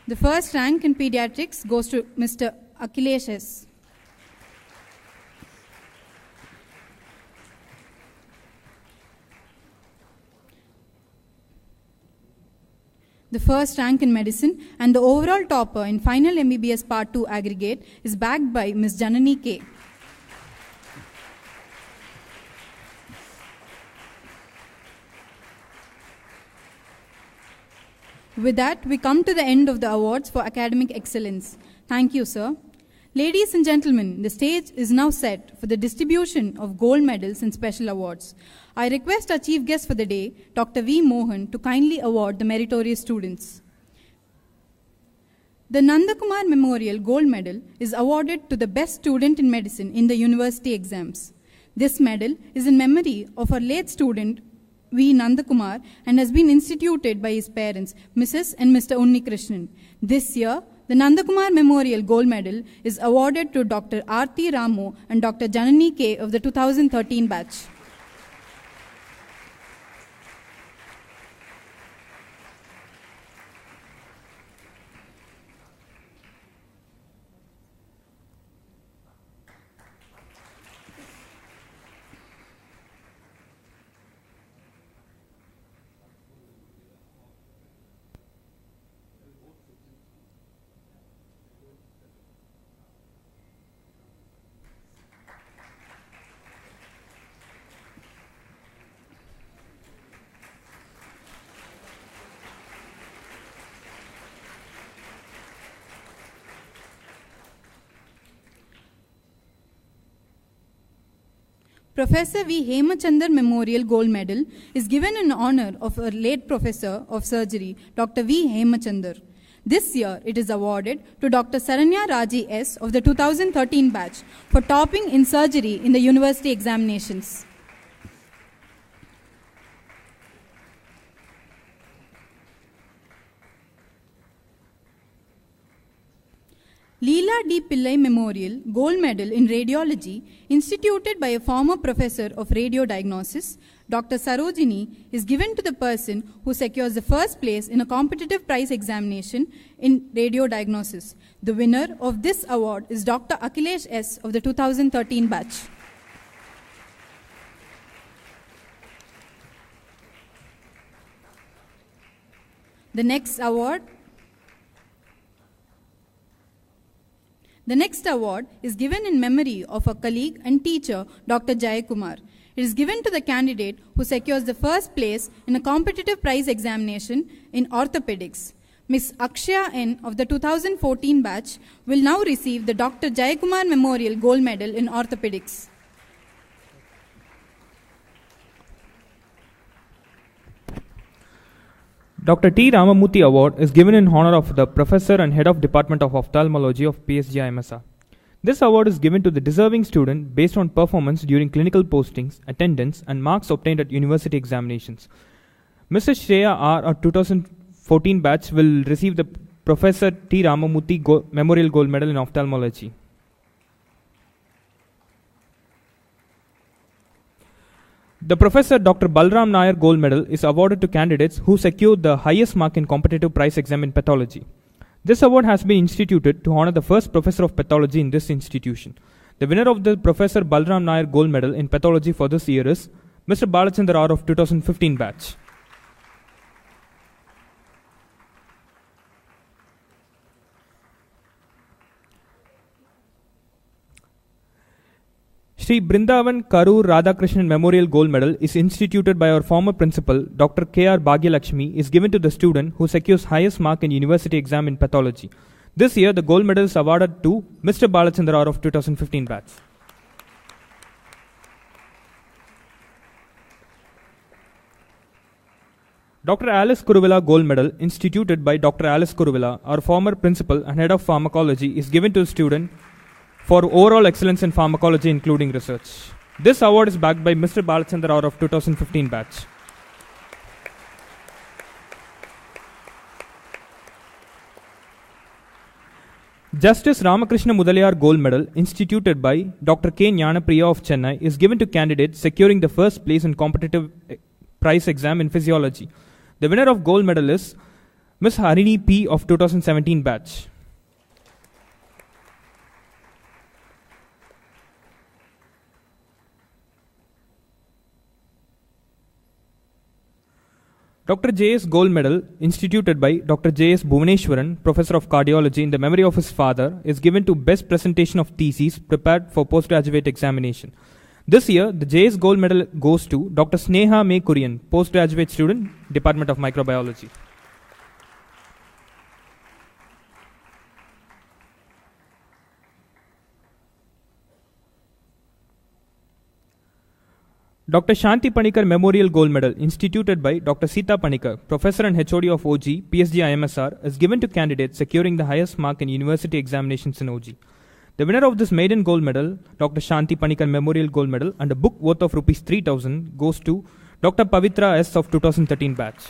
[SPEAKER 4] The first rank in pediatrics goes to Mr. Akhilesh S. The first rank in medicine and the overall topper in final MBBS Part 2 aggregate is backed by Ms. Janani K. With that, we come to the end of the awards for academic excellence. Thank you, sir. Ladies and gentlemen, the stage is now set for the distribution of gold medals and special awards. I request our chief guest for the day, Dr. V. Mohan, to kindly award the meritorious students. The Nandakumar Memorial Gold Medal is awarded to the best student in medicine in the university exams. This medal is in memory of our late student, V. Nandakumar, and has been instituted by his parents, Mrs. and Mr. Unnikrishnan. This year, the Nandakumar Memorial Gold Medal is awarded to Dr. Aarti Ramu and Dr. Janani K. of the 2013 batch. Professor V. Hemachandar Memorial Gold Medal is given in honor of our late Professor of Surgery, Dr. V. Hemachandar. This year, it is awarded to Dr. Saranya Raji S. of the 2013 batch for topping in surgery in the university examinations. Leela D. Pillai Memorial Gold Medal in Radiology, instituted by a former professor of radiodiagnosis, Dr. Sarojini, is given to the person who secures the first place in a competitive prize examination in radiodiagnosis. The winner of this award is Dr. Akhilesh S. of the 2013 batch. The next award The next award is given in memory of a colleague and teacher, Dr. Jayakumar. It is given to the candidate who secures the first place in a competitive prize examination in orthopedics. Ms. Akshaya N. of the 2014 batch will now receive the Dr. Jayakumar Memorial Gold Medal in orthopedics.
[SPEAKER 2] Dr. T. Ramamurthy Award is given in honor of the Professor and Head of Department of Ophthalmology of Psg Imsr. This award is given to the deserving student based on performance during clinical postings, attendance, and marks obtained at university examinations. Mrs. Shreya R. of 2014 batch will receive the Professor T. Ramamurthy Memorial Gold Medal in Ophthalmology. The Professor Dr. Balram Nair Gold Medal is awarded to candidates who secured the highest mark in competitive prize exam in pathology. This award has been instituted to honor the first professor of pathology in this institution. The winner of the Professor Balram Nair Gold Medal in pathology for this year is Mr. Balachandra R. of 2015 batch. Sri Brindavan Karur Radhakrishnan Memorial Gold Medal is instituted by our former principal, Dr. K.R. Bhagyalakshmi, is given to the student who secures highest mark in university exam in pathology. This year, the gold medal is awarded to Mr. Balachandra R. of 2015 batch. Dr. Alice Kuruvilla Gold Medal, instituted by Dr. Alice Kuruvilla, our former principal and head of pharmacology, is given to the student for overall excellence in pharmacology, including research. This award is backed by Mr. Balachandra R. of 2015 batch. Justice Ramakrishna Mudaliar Gold Medal, instituted by Dr. K. Jnanapriya of Chennai, is given to candidates securing the first place in competitive prize exam in physiology. The winner of gold medal is Ms. Harini P. of 2017 batch. Dr. J.S. Gold Medal, instituted by Dr. J.S. Bhuvaneshwaran, Professor of Cardiology, in the memory of his father, is given to Best Presentation of Thesis prepared for postgraduate examination. This year, the J.S. Gold Medal goes to Dr. Sneha May Kurian, postgraduate student, Department of Microbiology. Dr. Shanti Panikar Memorial Gold Medal, instituted by Dr. Sita Panikar, Professor and HOD of OG, Psg Imsr, is given to candidates securing the highest mark in university examinations in OG. The winner of this maiden gold medal, Dr. Shanti Panikar Memorial Gold Medal, and a book worth of Rs 3,000 goes to Dr. Pavitra S. of 2013 batch.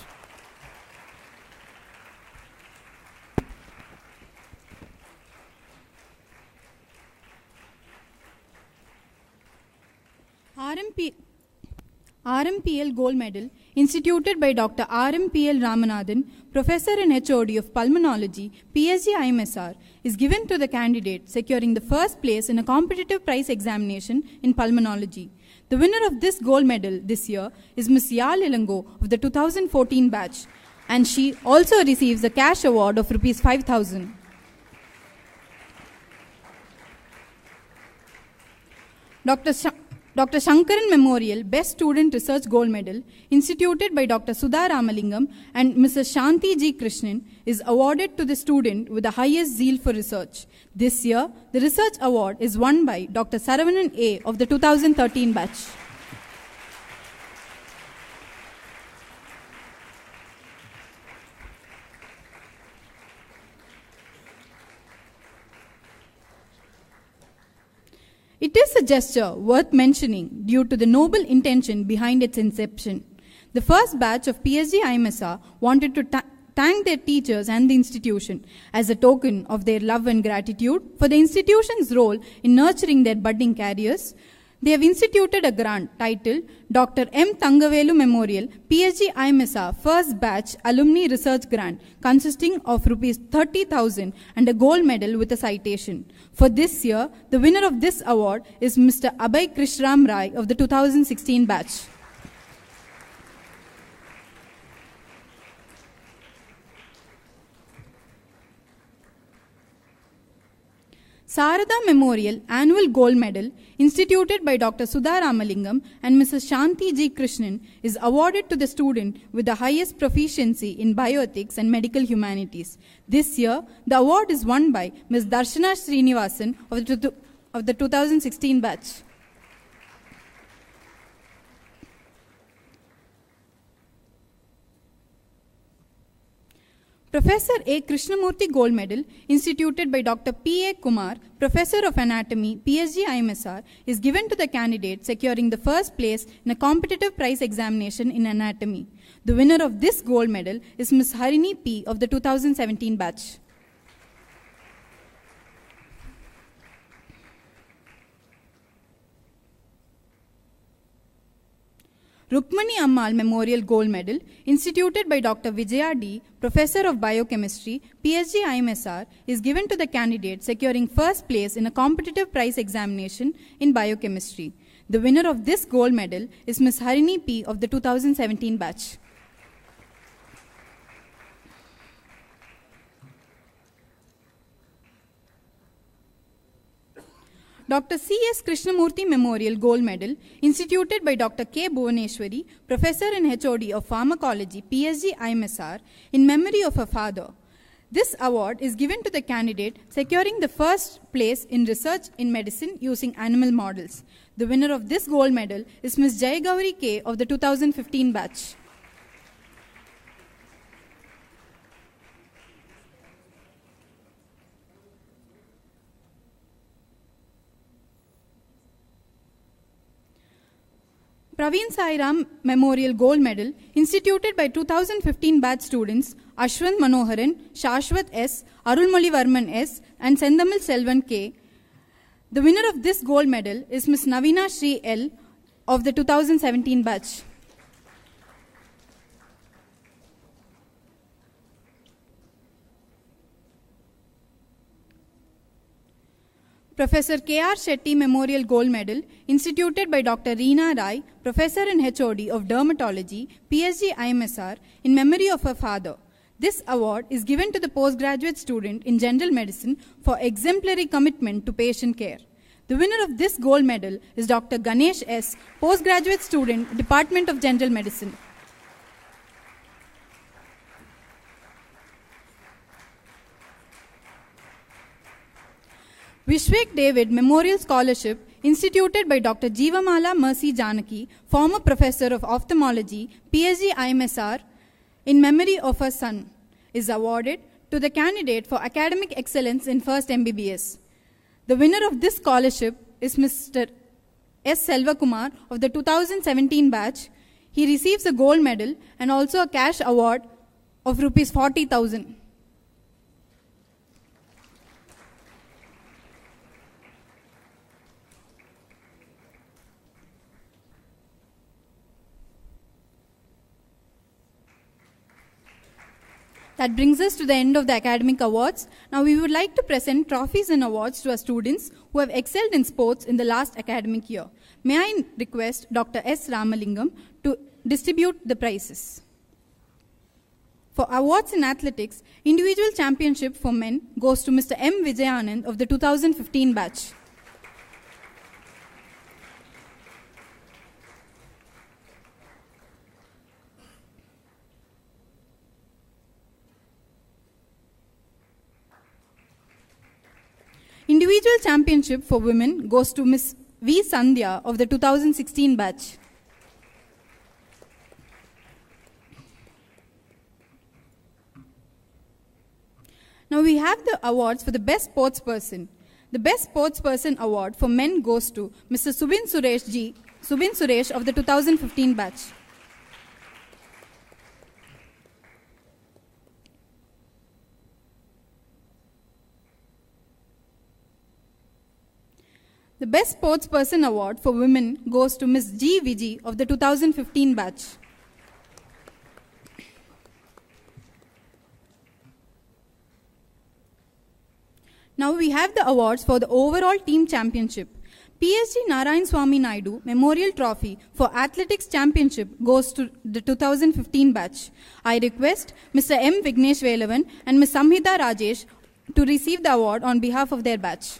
[SPEAKER 4] RMPL Gold Medal, instituted by Dr. RMPL Ramanathan, Professor and HOD of Pulmonology, Psg Imsr, is given to the candidate securing the first place in a competitive prize examination in pulmonology. The winner of this gold medal this year is Ms. Yal Ilango of the 2014 batch, and she also receives a cash award of Rs 5,000. Dr. Shankaran Memorial Best Student Research Gold Medal, instituted by Dr. Sudha Ramalingam and Mrs. Shanti G. Krishnan, is awarded to the student with the highest zeal for research. This year, the research award is won by Dr. Saravanan A. of the 2013 batch. It is a gesture worth mentioning due to the noble intention behind its inception. The first batch of Psg Imsr wanted to thank their teachers and the institution as a token of their love and gratitude for the institution's role in nurturing their budding careers. They have instituted a grant titled Dr. M. Thangavelu Memorial Psg Imsr First Batch Alumni Research Grant, consisting of Rs 30,000 and a gold medal with a citation. For this year, the winner of this award is Mr. Abhay Krishram Rai of the 2016 batch. Sarada Memorial Annual Gold Medal, instituted by Dr. Sudha Ramalingam and Mrs. Shanti G. Krishnan, is awarded to the student with the highest proficiency in bioethics and medical humanities. This year, the award is won by Ms. Darshana Srinivasan of the 2016 batch. Professor A. Krishnamurthy Gold Medal, instituted by Dr. P. A. Kumar, Professor of Anatomy, Psg Imsr, is given to the candidate securing the first place in a competitive prize examination in anatomy. The winner of this gold medal is Ms. Harini P. of the 2017 batch. Rukmani Ammal Memorial Gold Medal, instituted by Dr. Vijaya D., Professor of Biochemistry, Psg Imsr, is given to the candidate securing first place in a competitive prize examination in biochemistry. The winner of this gold medal is Ms. Harini P. of the 2017 batch. Dr. C.S. Krishnamurthy Memorial Gold Medal, instituted by Dr. K. Bhuvaneshwari, Professor and HOD of Pharmacology, Psg Imsr, in memory of her father. This award is given to the candidate securing the first place in research in medicine using animal models. The winner of this gold medal is Ms. Jayagauri K. of the 2015 batch. Praveen Sairam Memorial Gold Medal, instituted by 2015 batch students Ashwant Manoharan, Shashwat S., Arulmoli Varman S., and Sendamal Selvan K. The winner of this gold medal is Ms. Navina Shri L. of the 2017 batch. Professor K.R. Shetty Memorial Gold Medal, instituted by Dr. Reena Rai, Professor and HOD of Dermatology, Psg Imsr, in memory of her father. This award is given to the postgraduate student in general medicine for exemplary commitment to patient care. The winner of this gold medal is Dr. Ganesh S., postgraduate student, Department of General Medicine. Vishwek David Memorial Scholarship, instituted by Dr. Jeevamala Mercy Janaki, former Professor of Ophthalmology, Psg Imsr, in memory of her son, is awarded to the candidate for academic excellence in first MBBS. The winner of this scholarship is Mr. S. Selvakumar of the 2017 batch. He receives a gold medal and also a cash award of Rs 40,000. That brings us to the end of the academic awards. Now we would like to present trophies and awards to our students who have excelled in sports in the last academic year. May I request Dr. S. Ramalingam to distribute the prizes. For awards in athletics, individual championship for men goes to Mr. M. Vijayanand of the 2015 batch. Individual championship for women goes to Ms. V. Sandhya of the 2016 batch. Now we have the awards for the best sports person. The best sports person award for men goes to Mr. Subin Suresh of the 2015 batch. The Best Sports Person Award for Women goes to Ms. G. Viji of the 2015 batch. Now we have the awards for the overall team championship. PSG Narayan Swami Naidu Memorial Trophy for Athletics Championship goes to the 2015 batch. I request Mr. M. Vignesh Velavan and Ms. Samhita Rajesh to receive the award on behalf of their batch.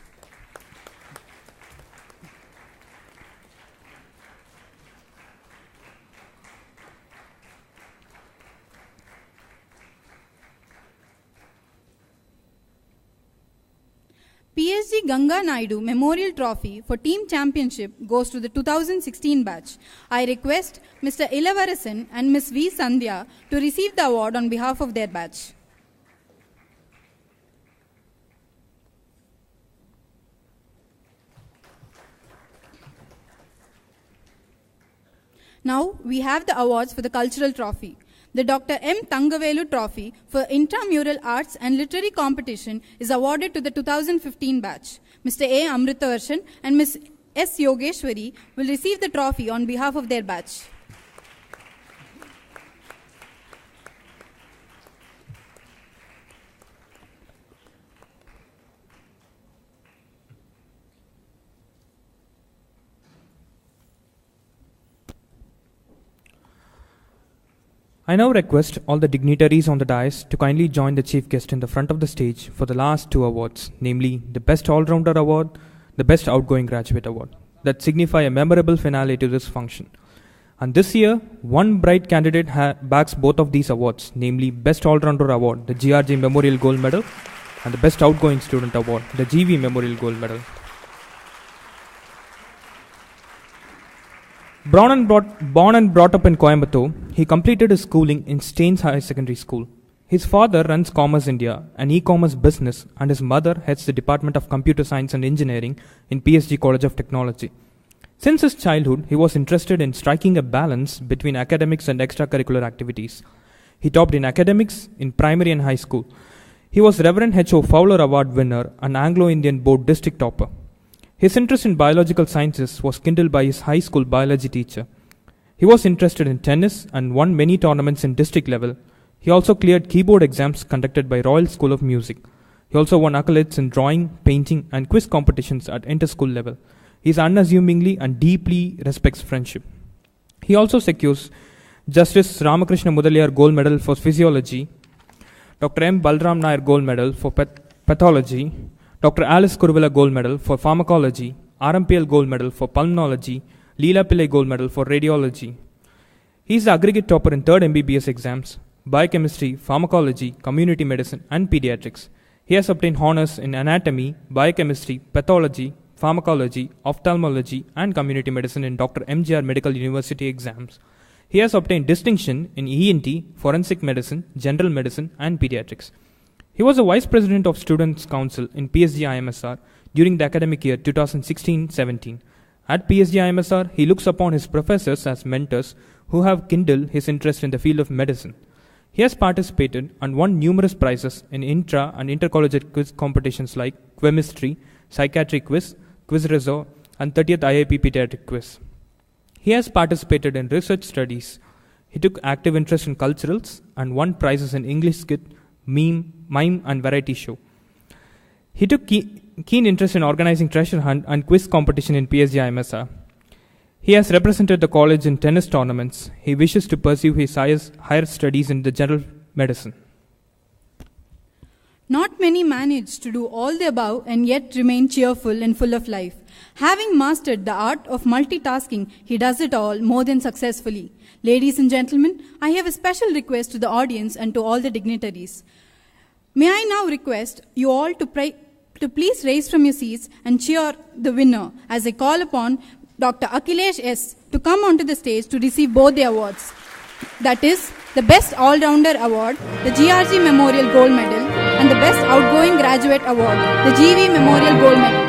[SPEAKER 4] PSG Ganga Naidu Memorial Trophy for Team Championship goes to the 2016 batch. I request Mr. Ilavarasan and Ms. V. Sandhya to receive the award on behalf of their batch. Now we have the awards for the cultural trophy. The Dr. M. Thangavelu Trophy for Intramural Arts and Literary Competition is awarded to the 2015 batch. Mr. A. Amritarshan and Ms. S. Yogeshwari will receive the trophy on behalf of their batch.
[SPEAKER 2] I now request all the dignitaries on the dais to kindly join the chief guest in the front of the stage for the last two awards, namely the Best All-Rounder Award, the Best Outgoing Graduate Award, that signify a memorable finale to this function. And this year, one bright candidate backs both of these awards, namely Best All-Rounder Award, the GRG Memorial Gold Medal, and the Best Outgoing Student Award, the GV Memorial Gold Medal. Born and brought up in Coimbatore, he completed his schooling in Staines High Secondary School. His father runs Commerce India, an e-commerce business, and his mother heads the Department of Computer Science and Engineering in Psg College of Technology. Since his childhood, he was interested in striking a balance between academics and extracurricular activities. He topped in academics in primary and high school. He was Reverend H.O. Fowler Award winner and Anglo-Indian Board district topper. His interest in biological sciences was kindled by his high school biology teacher. He was interested in tennis and won many tournaments in district level. He also cleared keyboard exams conducted by Royal School of Music. He also won accolades in drawing, painting, and quiz competitions at inter-school level. He unassumingly and deeply respects friendship. He also secures Justice Ramakrishna Mudaliar Gold Medal for Physiology, Dr. M. Balram Nair Gold Medal for Pathology, Dr. Alice Kurvilla Gold Medal for Pharmacology, RMPL Gold Medal for Pulmonology, Leela Pillai Gold Medal for Radiology. He is the aggregate topper in 3rd MBBS exams, Biochemistry, Pharmacology, Community Medicine, and Pediatrics. He has obtained honors in Anatomy, Biochemistry, Pathology, Pharmacology, Ophthalmology, and Community Medicine in Dr. MGR Medical University exams. He has obtained distinction in ENT, Forensic Medicine, General Medicine, and Pediatrics. He was the Vice President of Students' Council in Psg Imsr during the academic year 2016-17. At Psg Imsr, he looks upon his professors as mentors who have kindled his interest in the field of medicine. He has participated and won numerous prizes in intra- and intercollegiate quiz competitions like Chemistry, Psychiatry Quiz, Quiz Resort, and 30th IIP Pediatric Quiz. He has participated in research studies. He took active interest in culturals and won prizes in English skit, mime, and variety show. He took keen interest in organizing treasure hunt and quiz competition in Psg Imsr. He has represented the college in tennis tournaments. He wishes to pursue his higher studies in the general medicine.
[SPEAKER 4] Not many manage to do all the above and yet remain cheerful and full of life. Having mastered the art of multitasking, he does it all more than successfully. Ladies and gentlemen, I have a special request to the audience and to all the dignitaries. May I now request you all to please raise from your seats and cheer the winner as I call upon Dr. Akhilesh S. to come onto the stage to receive both the awards. That is, the Best All-Rounder Award, the GRG Memorial Gold Medal, and the Best Outgoing Graduate Award, the GV Memorial Gold Medal.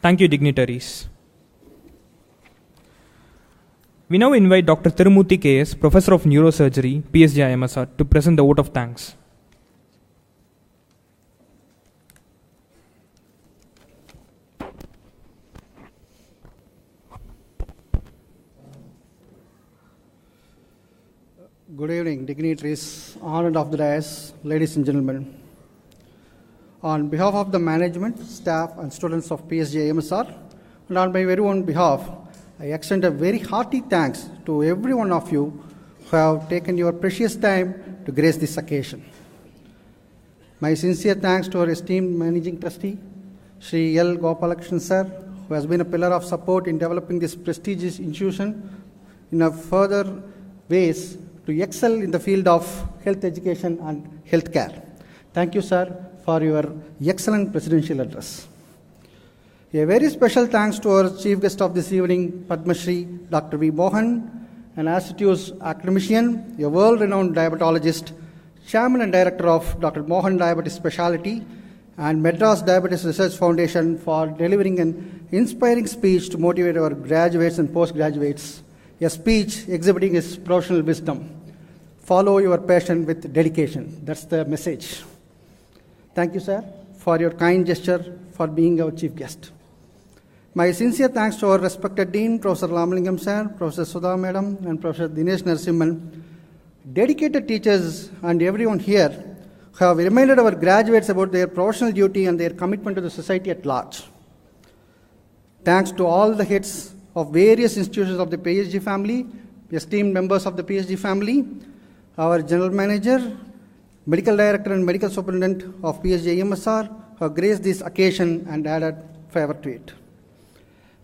[SPEAKER 2] Thank you, dignitaries. We now invite Dr. Tirumurthy K.S., Professor of Neurosurgery, Psg Imsr, to present the vote of thanks.
[SPEAKER 11] Good evening, dignitaries, honored of the dais, ladies and gentlemen. On behalf of the management, staff, and students of Psg Imsr, and on my very own behalf, I extend a very hearty thanks to every one of you who have taken your precious time to grace this occasion. My sincere thanks to our esteemed managing trustee, Sri L. Gopalakrishnan sir, who has been a pillar of support in developing this prestigious institution in a further ways to excel in the field of health education and healthcare. Thank you, sir, for your excellent presidential address. A very special thanks to our chief guest of this evening, Padma Shri Dr. V. Mohan, an assiduous academician, a world-renowned diabetologist, chairman and director of Dr. Mohan Diabetes Specialty and Madras Diabetes Research Foundation, for delivering an inspiring speech to motivate our graduates and postgraduates, a speech exhibiting his professional wisdom. Follow your passion with dedication. That's the message. Thank you, sir, for your kind gesture for being our chief guest. My sincere thanks to our respected Dean, Professor Ramalingam sir, Professor Sudha madam, and Professor Dinesh Narasimhan, dedicated teachers, and everyone here who have reminded our graduates about their professional duty and their commitment to the society at large. Thanks to all the heads of various institutions of the Psg family, esteemed members of the Psg family, our general manager, medical director, and medical superintendent of Psg Imsr, who have graced this occasion and added favor to it.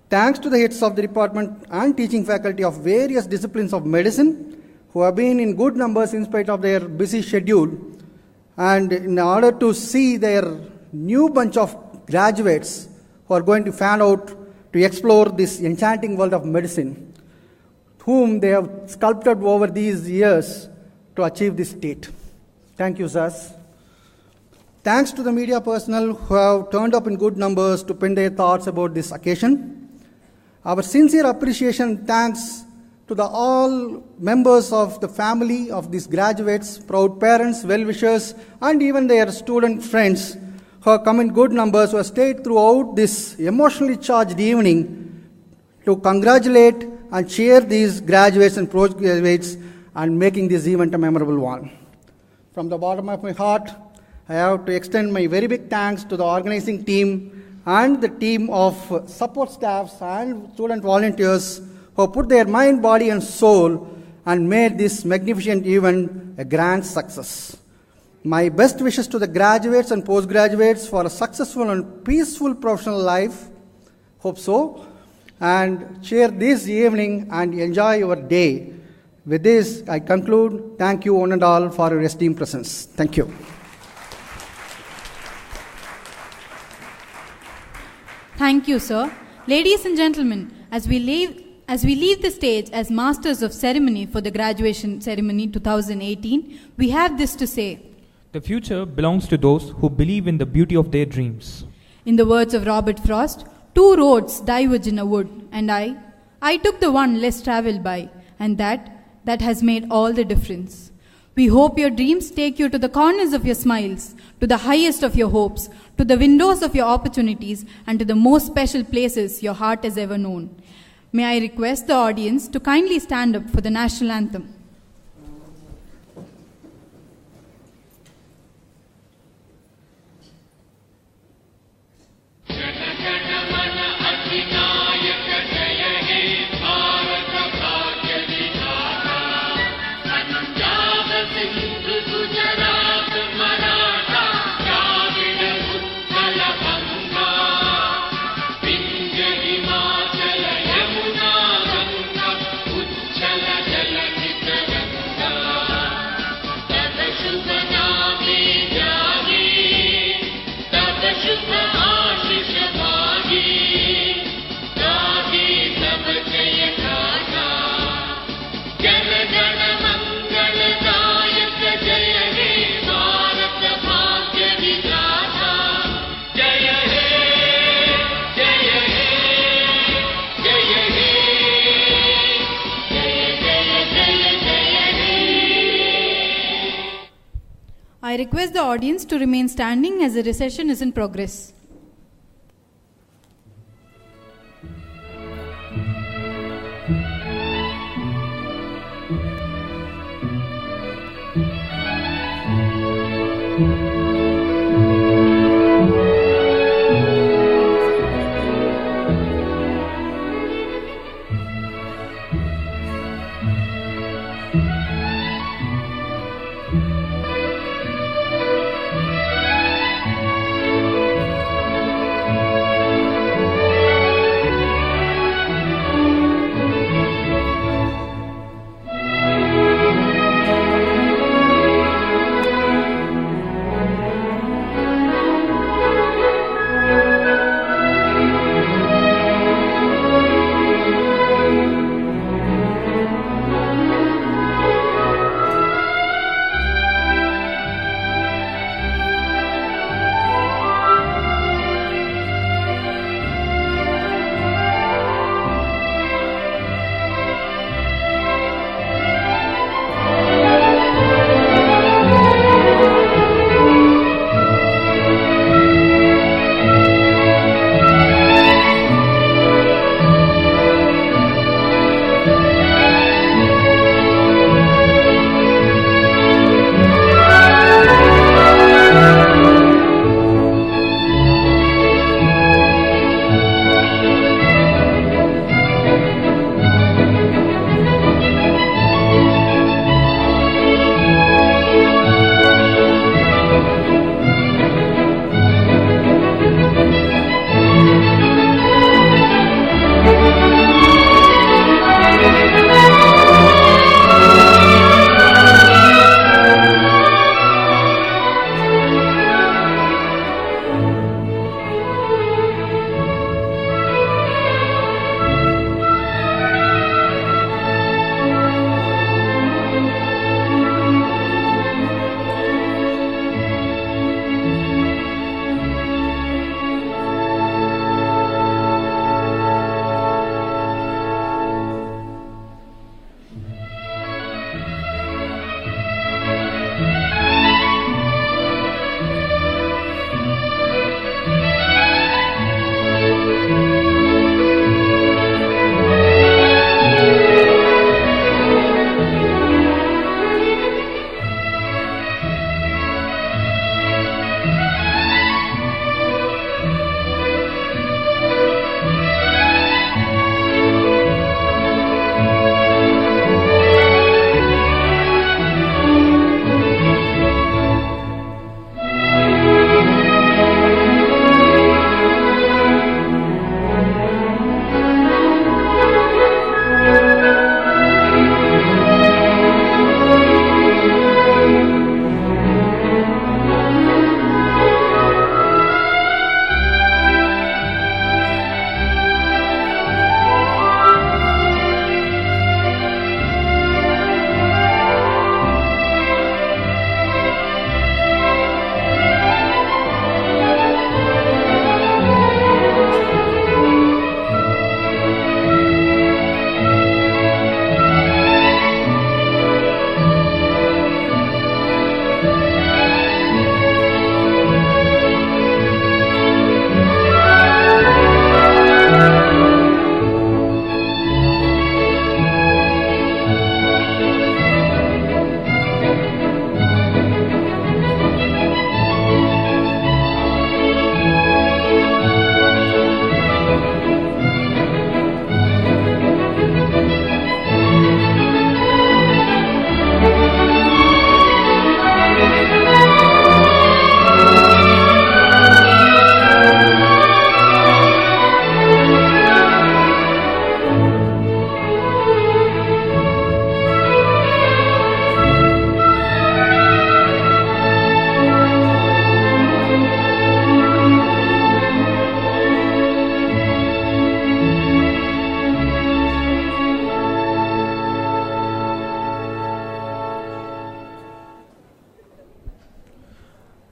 [SPEAKER 11] Thanks to the heads of the department and teaching faculty of various disciplines of medicine, who have been in good numbers in spite of their busy schedule, and in order to see their new bunch of graduates who are going to fan out to explore this enchanting world of medicine, whom they have sculpted over these years to achieve this state. Thank you, sirs. Thanks to the media personnel who have turned up in good numbers to pen their thoughts about this occasion. Our sincere appreciation and thanks to all members of the family of these graduates, proud parents, well-wishers, and even their student friends who have come in good numbers, who have stayed throughout this emotionally charged evening to congratulate and cheer these graduates and postgraduates and making this event a memorable one. From the bottom of my heart, I have to extend my very big thanks to the organizing team and the team of support staffs and student volunteers who put their mind, body, and soul and made this magnificent event a grand success. My best wishes to the graduates and postgraduates for a successful and peaceful professional life. Hope so. And cheer this evening and enjoy your day. With this, I conclude. Thank you, one and all, for your esteemed presence. Thank you.
[SPEAKER 4] Thank you, sir. Ladies and gentlemen, as we leave the stage as masters of ceremony for the graduation ceremony 2018, we have this to say.
[SPEAKER 2] The future belongs to those who believe in the beauty of their dreams.
[SPEAKER 4] In the words of Robert Frost, two roads diverge in a wood, and I took the one less traveled by, and that has made all the difference. We hope your dreams take you to the corners of your smiles, to the highest of your hopes, to the windows of your opportunities, and to the most special places your heart has ever known. May I request the audience to kindly stand up for the national anthem.
[SPEAKER 12] Psg Imsr
[SPEAKER 4] I request the audience to remain standing as the recession is in progress.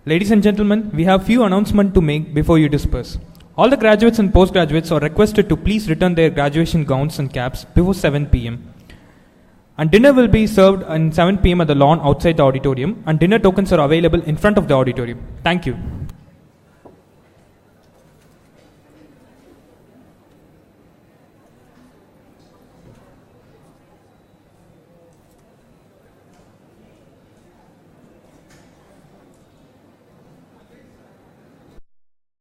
[SPEAKER 2] Ladies and gentlemen, we have few announcements to make before you disperse. All the graduates and postgraduates are requested to please return their graduation gowns and caps before 7 p.m. And dinner will be served at 7 p.m. at the lawn outside the auditorium, and dinner tokens are available in front of the auditorium. Thank you.